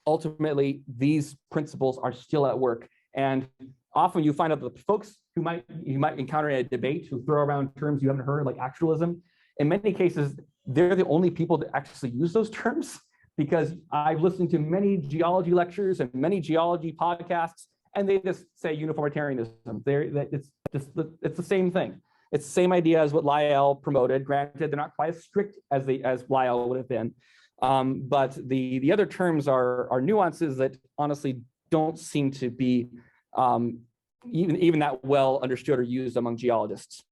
ultimately, these principles are still at work. And often you find out the folks who you might encounter in a debate who throw around terms you haven't heard, like actualism. In many cases, they're the only people that actually use those terms, because I've listened to many geology lectures and many geology podcasts, and they just say uniformitarianism. It's the same thing. It's the same idea as what Lyell promoted. Granted, they're not quite as strict as Lyell would have been, but the other terms are nuances that honestly don't seem to be even that well understood or used among geologists.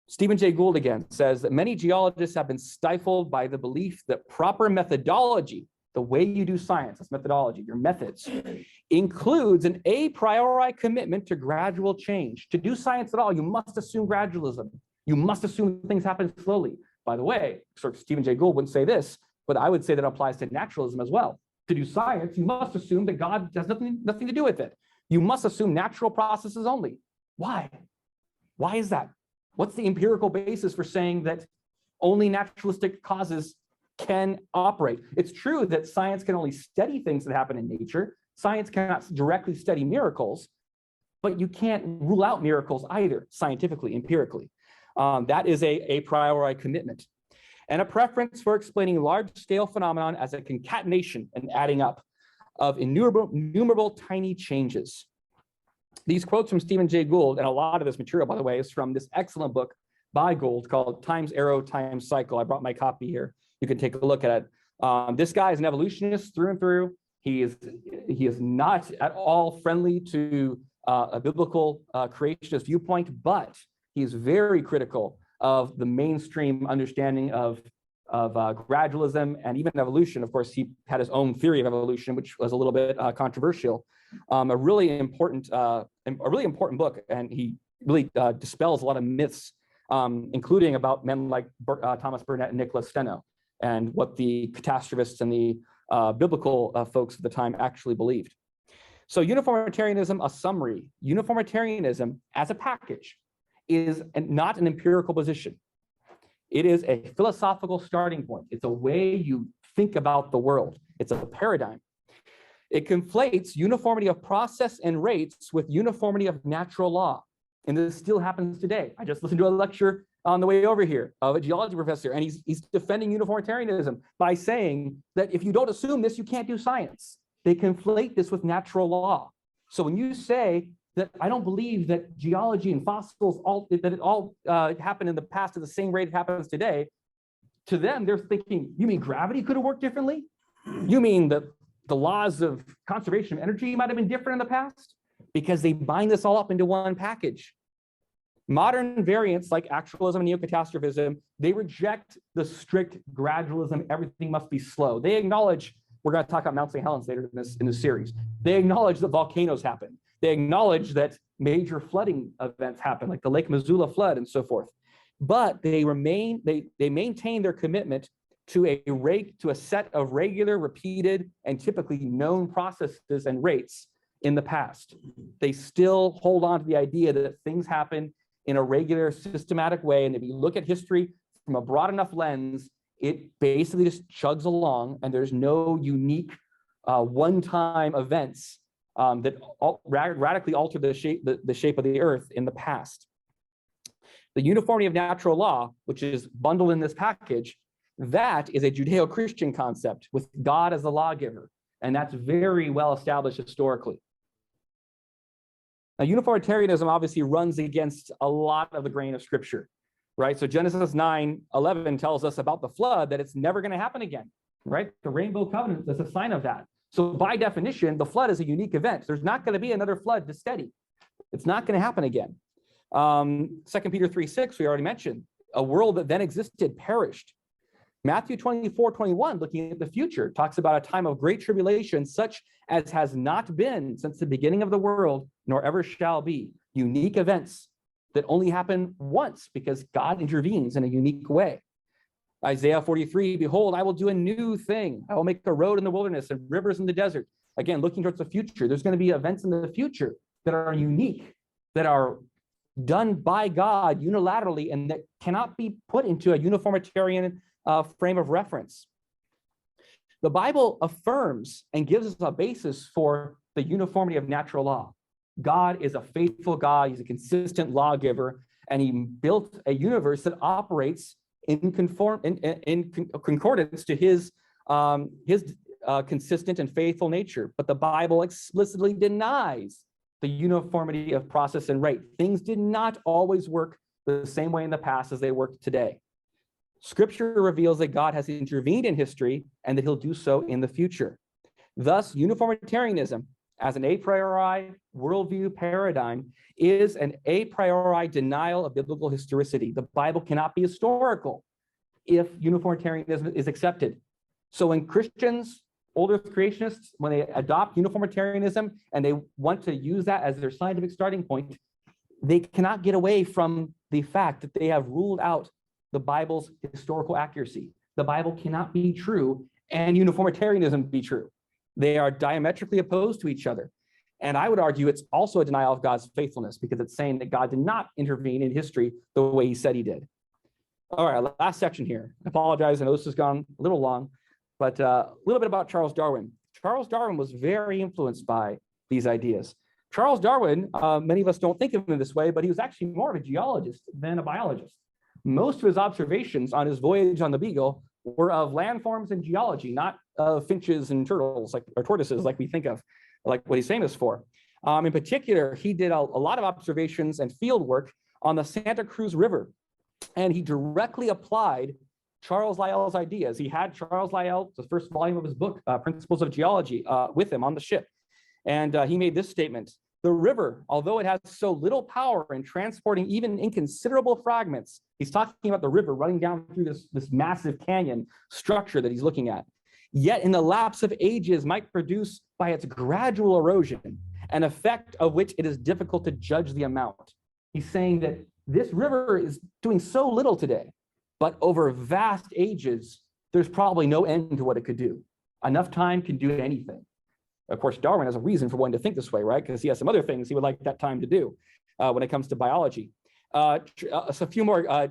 Stephen Jay Gould again says that many geologists have been stifled by the belief that proper methodology, the way you do science, that's methodology, your methods, includes an a priori commitment to gradual change. To do science at all, you must assume gradualism. You must assume things happen slowly. By the way, sort of Stephen Jay Gould wouldn't say this, but I would say that applies to naturalism as well. To do science, you must assume that God has nothing to do with it. You must assume natural processes only. Why? Why is that? What's the empirical basis for saying that only naturalistic causes can operate? It's true that science can only study things that happen in nature. Science cannot directly study miracles, but you can't rule out miracles either, scientifically, empirically. That is a priori commitment. And a preference for explaining large-scale phenomenon as a concatenation and adding up of innumerable tiny changes. These quotes from Stephen Jay Gould, and a lot of this material, by the way, is from this excellent book by Gould called Times Arrow, Times Cycle. I brought my copy here. You can take a look at it. This guy is an evolutionist through and through. He is not at all friendly to a biblical creationist viewpoint, but he's very critical of the mainstream understanding of gradualism and even evolution. Of course, he had his own theory of evolution, which was a little bit controversial. A really important book, and he really dispels a lot of myths, including about men like Thomas Burnett and Nicholas Stenno, and what the catastrophists and the biblical folks at the time actually believed. So uniformitarianism, a summary. Uniformitarianism as a package is not an empirical position. It is a philosophical starting point. It's a way you think about the world. It's a paradigm. It conflates uniformity of process and rates with uniformity of natural law. And this still happens today. I just listened to a lecture on the way over here of a geology professor, and he's defending uniformitarianism by saying that if you don't assume this, you can't do science. They conflate this with natural law. So when you say that I don't believe that geology and fossils, that it all happened in the past at the same rate it happens today, to them, they're thinking, you mean gravity could have worked differently? You mean that the laws of conservation of energy might have been different in the past? Because they bind this all up into one package. Modern variants like actualism and neo-catastrophism, they reject the strict gradualism, everything must be slow. They acknowledge, we're going to talk about Mount St. Helens later in this series. They acknowledge that volcanoes happen. They acknowledge that major flooding events happen, like the Lake Missoula flood and so forth. But they maintain their commitment to a set of regular, repeated, and typically known processes and rates in the past. They still hold on to the idea that things happen in a regular, systematic way, and if you look at history from a broad enough lens, it basically just chugs along, and there's no unique one-time events that radically alter the shape of the earth in the past. The uniformity of natural law, which is bundled in this package, that is a Judeo-Christian concept with God as the lawgiver, and that's very well established historically. Now, uniformitarianism obviously runs against a lot of the grain of Scripture, right? So Genesis 9:11 tells us about the flood, that it's never going to happen again, right? The rainbow covenant is a sign of that. So by definition, the flood is a unique event. There's not going to be another flood to steady. It's not going to happen again. 2 Peter 3:6, we already mentioned, a world that then existed perished. Matthew 24:21, looking at the future, talks about a time of great tribulation, such as has not been since the beginning of the world, nor ever shall be. Unique events that only happen once because God intervenes in a unique way. Isaiah 43, behold, I will do a new thing. I will make a road in the wilderness and rivers in the desert. Again, looking towards the future, there's going to be events in the future that are unique, that are done by God unilaterally, and that cannot be put into a uniformitarian frame of reference. The Bible affirms and gives us a basis for the uniformity of natural law. God is a faithful God. He's a consistent lawgiver, and he built a universe that operates in concordance to his consistent and faithful nature. But the Bible explicitly denies the uniformity of process and rate. Things did not always work the same way in the past as they work today. Scripture reveals that God has intervened in history and that he'll do so in the future. Thus, uniformitarianism, as an a priori worldview paradigm, is an a priori denial of biblical historicity. The Bible cannot be historical if uniformitarianism is accepted. So when Christians, old earth creationists, when they adopt uniformitarianism and they want to use that as their scientific starting point, they cannot get away from the fact that they have ruled out the Bible's historical accuracy. The Bible cannot be true and uniformitarianism be true. They are diametrically opposed to each other. And I would argue it's also a denial of God's faithfulness, because it's saying that God did not intervene in history the way he said he did. All right, last section here. I apologize, I know this has gone a little long, but a little bit about Charles Darwin. Charles Darwin was very influenced by these ideas. Charles Darwin, many of us don't think of him this way, but he was actually more of a geologist than a biologist. Most of his observations on his voyage on the Beagle were of landforms and geology, not of finches and turtles or tortoises like we think of, like what he's famous for. In particular, he did a lot of observations and field work on the Santa Cruz River, and he directly applied Charles Lyell's ideas. He had Charles Lyell, the first volume of his book, Principles of Geology, with him on the ship. And he made this statement: the river, although it has so little power in transporting even inconsiderable fragments, he's talking about the river running down through this massive canyon structure that he's looking at, yet in the lapse of ages might produce by its gradual erosion an effect of which it is difficult to judge the amount. He's saying that this river is doing so little today, but over vast ages, there's probably no end to what it could do. Enough time can do anything. Of course, Darwin has a reason for wanting to think this way, right? Because he has some other things he would like that time to do when it comes to biology. So a few more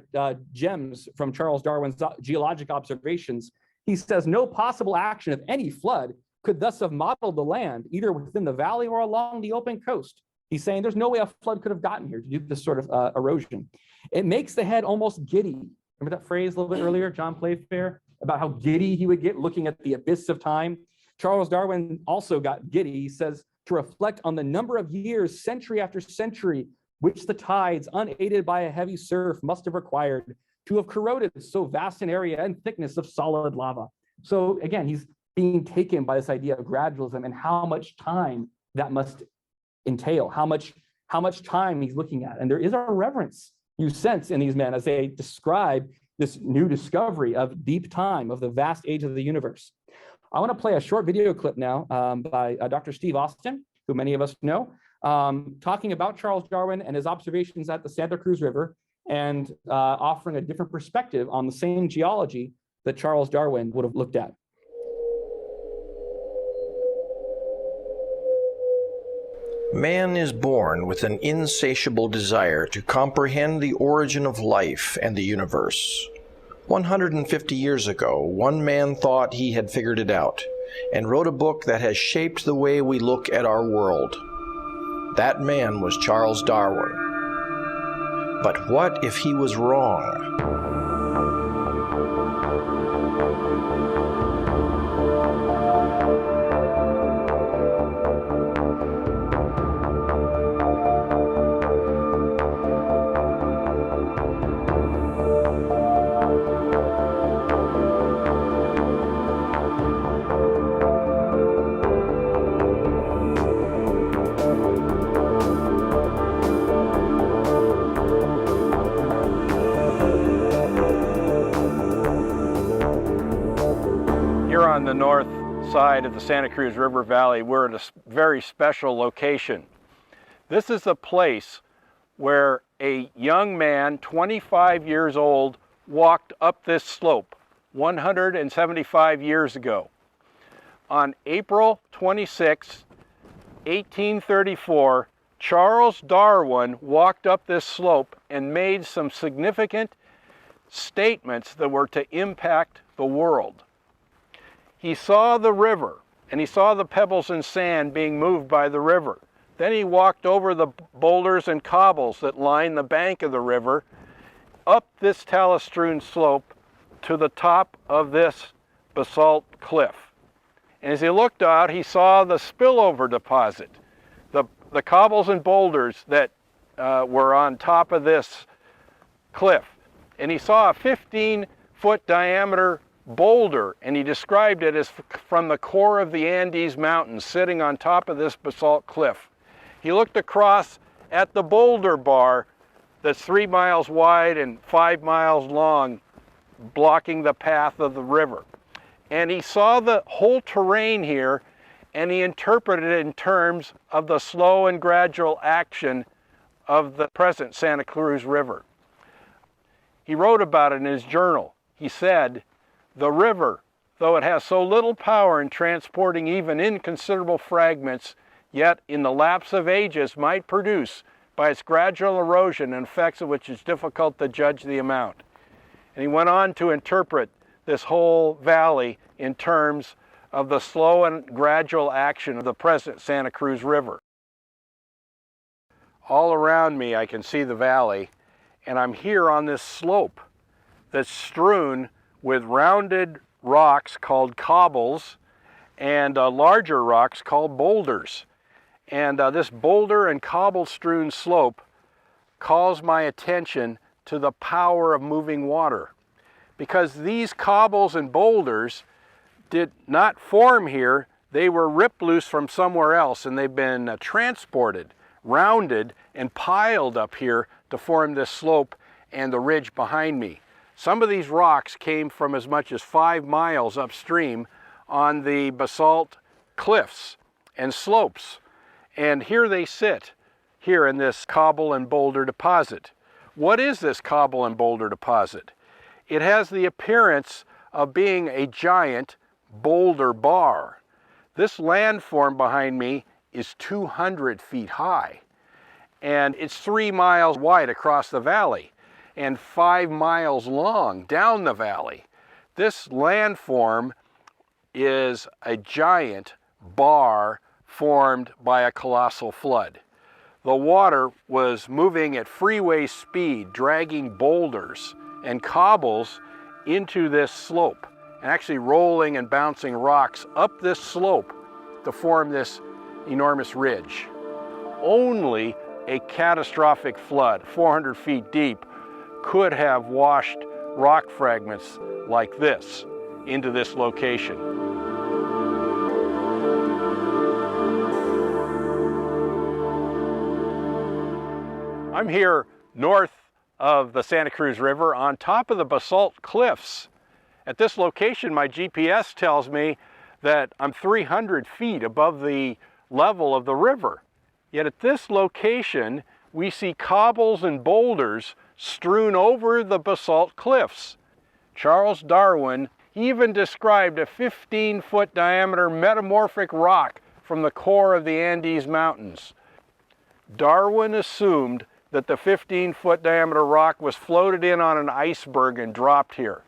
gems from Charles Darwin's geologic observations. He says, no possible action of any flood could thus have modeled the land, either within the valley or along the open coast. He's saying there's no way a flood could have gotten here to do this sort of erosion. It makes the head almost giddy. Remember that phrase a little bit earlier, John Playfair, about how giddy he would get looking at the abyss of time? Charles Darwin also got giddy. He says, to reflect on the number of years, century after century, which the tides, unaided by a heavy surf, must have required to have corroded so vast an area and thickness of solid lava. So again, he's being taken by this idea of gradualism and how much time that must entail, how much time he's looking at. And there is a reverence you sense in these men as they describe this new discovery of deep time, of the vast age of the universe. I want to play a short video clip now by Dr. Steve Austin, who many of us know, talking about Charles Darwin and his observations at the Santa Cruz River, and offering a different perspective on the same geology that Charles Darwin would have looked at. Man is born with an insatiable desire to comprehend the origin of life and the universe. 150 years ago, one man thought he had figured it out and wrote a book that has shaped the way we look at our world. That man was Charles Darwin. But what if he was wrong? On the north side of the Santa Cruz River Valley, we're at a very special location. This is a place where a young man, 25 years old, walked up this slope 175 years ago. On April 26, 1834, Charles Darwin walked up this slope and made some significant statements that were to impact the world. He saw the river, and he saw the pebbles and sand being moved by the river. Then he walked over the boulders and cobbles that line the bank of the river, up this talus-strewn slope to the top of this basalt cliff. And as he looked out, he saw the spillover deposit, the cobbles and boulders that were on top of this cliff. And he saw a 15-foot diameter boulder, and he described it as from the core of the Andes Mountains sitting on top of this basalt cliff. He looked across at the boulder bar that's 3 miles wide and 5 miles long, blocking the path of the river. And he saw the whole terrain here, and he interpreted it in terms of the slow and gradual action of the present Santa Cruz River. He wrote about it in his journal. He said, "The river, though it has so little power in transporting even inconsiderable fragments, yet in the lapse of ages might produce, by its gradual erosion, an effects of which it's difficult to judge the amount." And he went on to interpret this whole valley in terms of the slow and gradual action of the present Santa Cruz River. All around me I can see the valley, and I'm here on this slope that's strewn with rounded rocks called cobbles and larger rocks called boulders. And this boulder and cobble-strewn slope calls my attention to the power of moving water, because these cobbles and boulders did not form here. They were ripped loose from somewhere else, and they've been transported, rounded, and piled up here to form this slope and the ridge behind me. Some of these rocks came from as much as 5 miles upstream on the basalt cliffs and slopes. And here they sit, here in this cobble and boulder deposit. What is this cobble and boulder deposit? It has the appearance of being a giant boulder bar. This landform behind me is 200 feet high, and it's 3 miles wide across the valley and 5 miles long down the valley. This landform is a giant bar formed by a colossal flood. The water was moving at freeway speed, dragging boulders and cobbles into this slope, and actually rolling and bouncing rocks up this slope to form this enormous ridge. Only a catastrophic flood, 400 feet deep, could have washed rock fragments like this into this location. I'm here north of the Santa Cruz River on top of the basalt cliffs. At this location, my GPS tells me that I'm 300 feet above the level of the river. Yet at this location, we see cobbles and boulders strewn over the basalt cliffs. Charles Darwin even described a 15-foot diameter metamorphic rock from the core of the Andes Mountains. Darwin assumed that the 15-foot diameter rock was floated in on an iceberg and dropped here.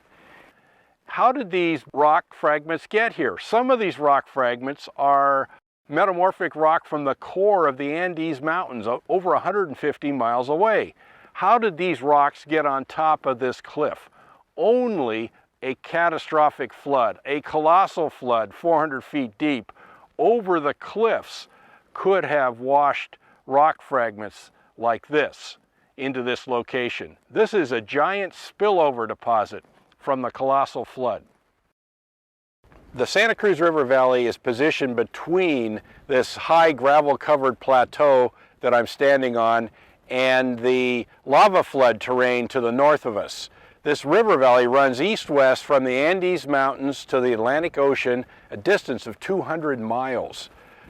how did these rock fragments get here? Some of these rock fragments are metamorphic rock from the core of the Andes Mountains, over 150 miles away. How did these rocks get on top of this cliff? Only a catastrophic flood, a colossal flood 400 feet deep over the cliffs could have washed rock fragments like this into this location. This is a giant spillover deposit from the colossal flood. The Santa Cruz River Valley is positioned between this high gravel-covered plateau that I'm standing on and the lava flood terrain to the north of us. This river valley runs east-west from the Andes Mountains to the Atlantic Ocean, a distance of 200 miles.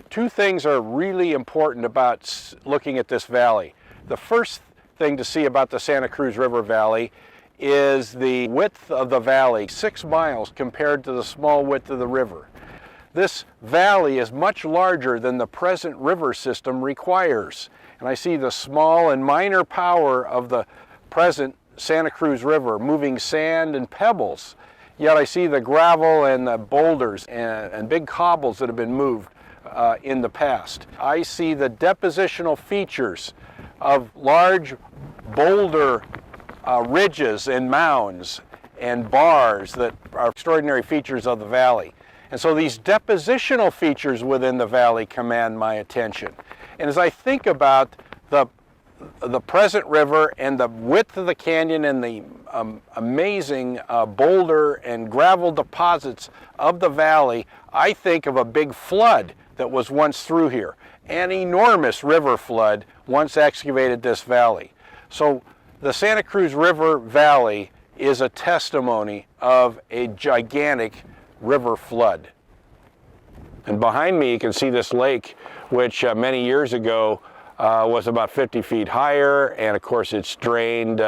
Two things are really important about looking at this valley. The first thing to see about the Santa Cruz River Valley is the width of the valley, 6 miles compared to the small width of the river. This valley is much larger than the present river system requires. And I see the small and minor power of the present Santa Cruz River moving sand and pebbles. Yet I see the gravel and the boulders and big cobbles that have been moved in the past. I see the depositional features of large boulder ridges and mounds and bars that are extraordinary features of the valley. And so these depositional features within the valley command my attention. And as I think about the present river and the width of the canyon and the amazing boulder and gravel deposits of the valley, I think of a big flood that was once through here. An enormous river flood once excavated this valley. So the Santa Cruz River Valley is a testimony of a gigantic river flood. And behind me you can see this lake, which many years ago was about 50 feet higher, and of course it's drained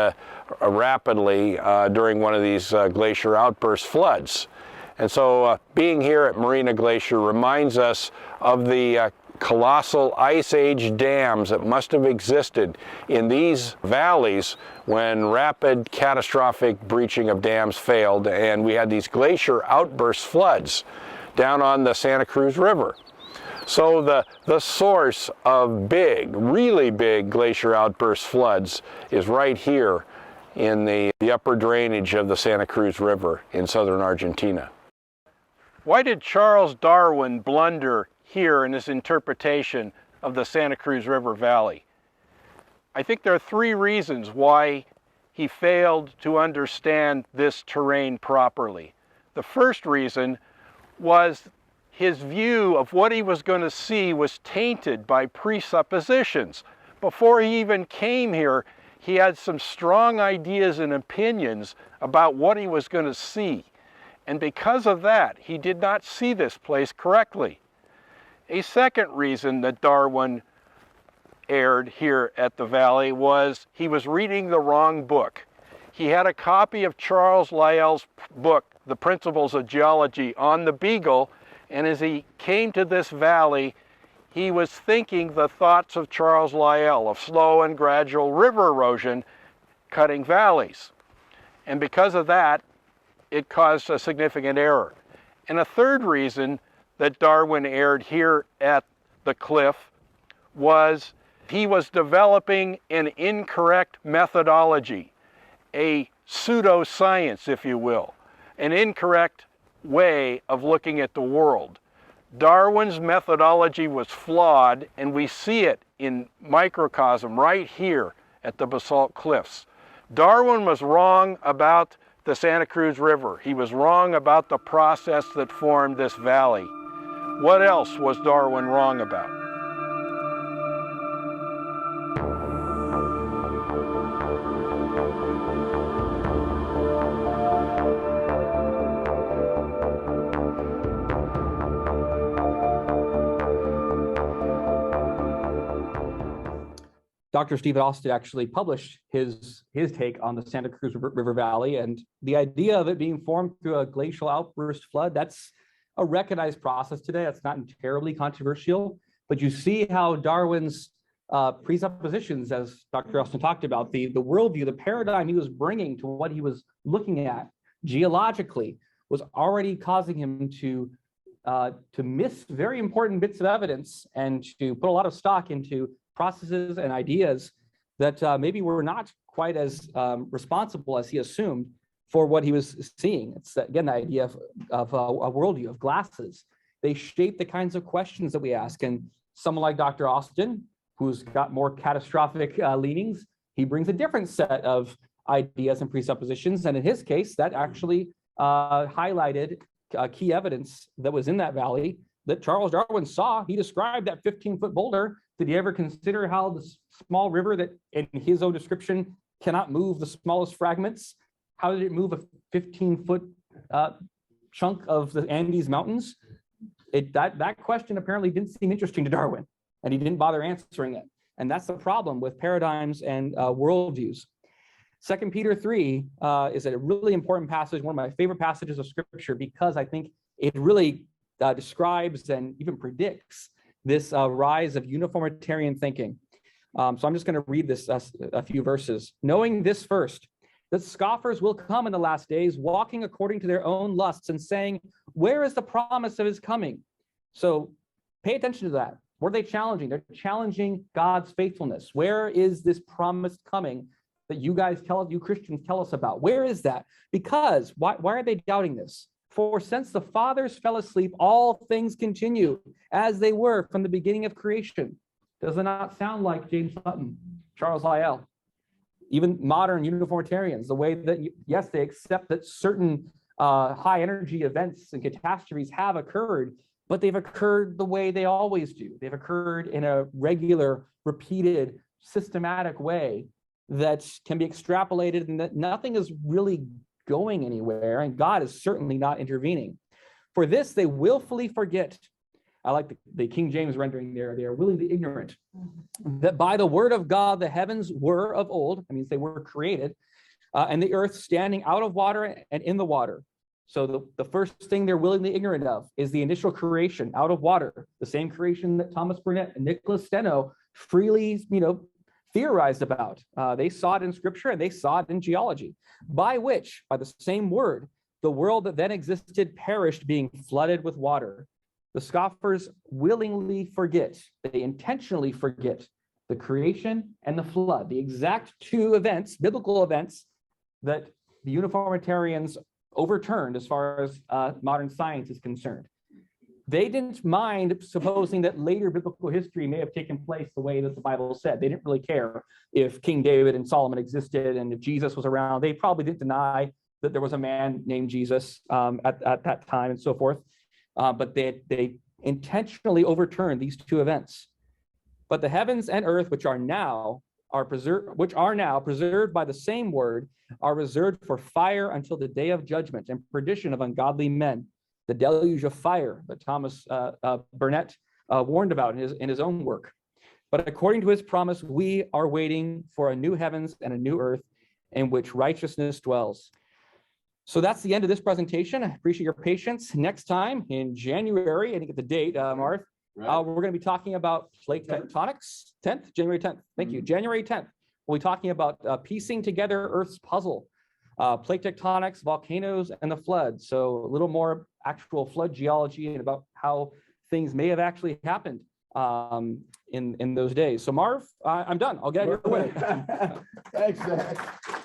rapidly during one of these glacier outburst floods. And so being here at Marina Glacier reminds us of the colossal ice age dams that must have existed in these valleys when rapid catastrophic breaching of dams failed, and we had these glacier outburst floods down on the Santa Cruz River. So the source of big, really big glacier outburst floods is right here in the upper drainage of the Santa Cruz River in southern Argentina. Why did Charles Darwin blunder here in his interpretation of the Santa Cruz River Valley? I think there are three reasons why he failed to understand this terrain properly. The first reason was his view of what he was going to see was tainted by presuppositions. Before he even came here, he had some strong ideas and opinions about what he was going to see. And because of that, he did not see this place correctly. A second reason that Darwin erred here at the valley was he was reading the wrong book. He had a copy of Charles Lyell's book, The Principles of Geology, on the Beagle, and as he came to this valley, he was thinking the thoughts of Charles Lyell, of slow and gradual river erosion cutting valleys. And because of that, it caused a significant error. And a third reason that Darwin erred here at the cliff was he was developing an incorrect methodology, a pseudoscience, if you will, an incorrect way of looking at the world. Darwin's methodology was flawed, and we see it in microcosm right here at the basalt cliffs. Darwin was wrong about the Santa Cruz River. He was wrong about the process that formed this valley. What else was Darwin wrong about? Dr. Stephen Austin actually published his take on the Santa Cruz River Valley, and the idea of it being formed through a glacial outburst flood, that's a recognized process today. That's not terribly controversial, but you see how Darwin's presuppositions, as Dr. Austin talked about, the worldview, the paradigm he was bringing to what he was looking at geologically was already causing him to miss very important bits of evidence and to put a lot of stock into processes and ideas that maybe were not quite as responsible as he assumed for what he was seeing. It's, again, the idea of a worldview, of glasses. They shape the kinds of questions that we ask. And someone like Dr. Austin, who's got more catastrophic leanings, he brings a different set of ideas and presuppositions. And in his case, that actually highlighted key evidence that was in that valley that Charles Darwin saw. He described that 15-foot boulder. Did he ever consider how the small river that, in his own description, cannot move the smallest fragments? How did it move a 15-foot chunk of the Andes Mountains? That question apparently didn't seem interesting to Darwin, and he didn't bother answering it. And that's the problem with paradigms and worldviews. 2 Peter 3 is a really important passage, one of my favorite passages of Scripture, because I think it really describes and even predicts this rise of uniformitarian thinking. So I'm just going to read this a few verses. Knowing this first, that scoffers will come in the last days, walking according to their own lusts and saying, where is the promise of his coming? So pay attention to that. What are they challenging? They're challenging God's faithfulness. Where is this promised coming that you Christians tell us about? Where is that? Because why are they doubting this? For since the fathers fell asleep, all things continue as they were from the beginning of creation. Does it not sound like James Sutton, Charles Lyell, even modern uniformitarians, the way that, yes, they accept that certain high energy events and catastrophes have occurred, but they've occurred the way they always do. They've occurred in a regular, repeated, systematic way that can be extrapolated, and that nothing is really going anywhere, and God is certainly not intervening. For this, they willfully forget. I like the King James rendering there. They are willingly ignorant that by the word of God, the heavens were of old. That means they were created, and the earth standing out of water and in the water. So the first thing they're willingly ignorant of is the initial creation out of water, the same creation that Thomas Burnett and Nicholas Stenno freely, theorized about. They saw it in Scripture and they saw it in geology, by which, by the same word, the world that then existed perished, being flooded with water. The scoffers willingly forget, they intentionally forget the creation and the flood, the exact two events, biblical events, that the uniformitarians overturned as far as modern science is concerned. They didn't mind supposing that later biblical history may have taken place the way that the Bible said. They didn't really care if King David and Solomon existed and if Jesus was around. They probably didn't deny that there was a man named Jesus at that time and so forth. But they intentionally overturned these two events. But the heavens and earth, which are now preserved by the same word, are reserved for fire until the day of judgment and perdition of ungodly men. The deluge of fire that Thomas Burnett warned about in his own work. But according to his promise, we are waiting for a new heavens and a new earth in which righteousness dwells. So that's the end of this presentation. I appreciate your patience. Next time in January, I didn't get the date, Marth, right. We're going to be talking about plate tectonics, January 10th. Thank you. January 10th. We'll be talking about piecing together Earth's puzzle, plate tectonics, volcanoes, and the flood. So a little more actual flood geology and about how things may have actually happened in those days. So Marv, I'm done. I'll get out of your way. Thanks, Zach.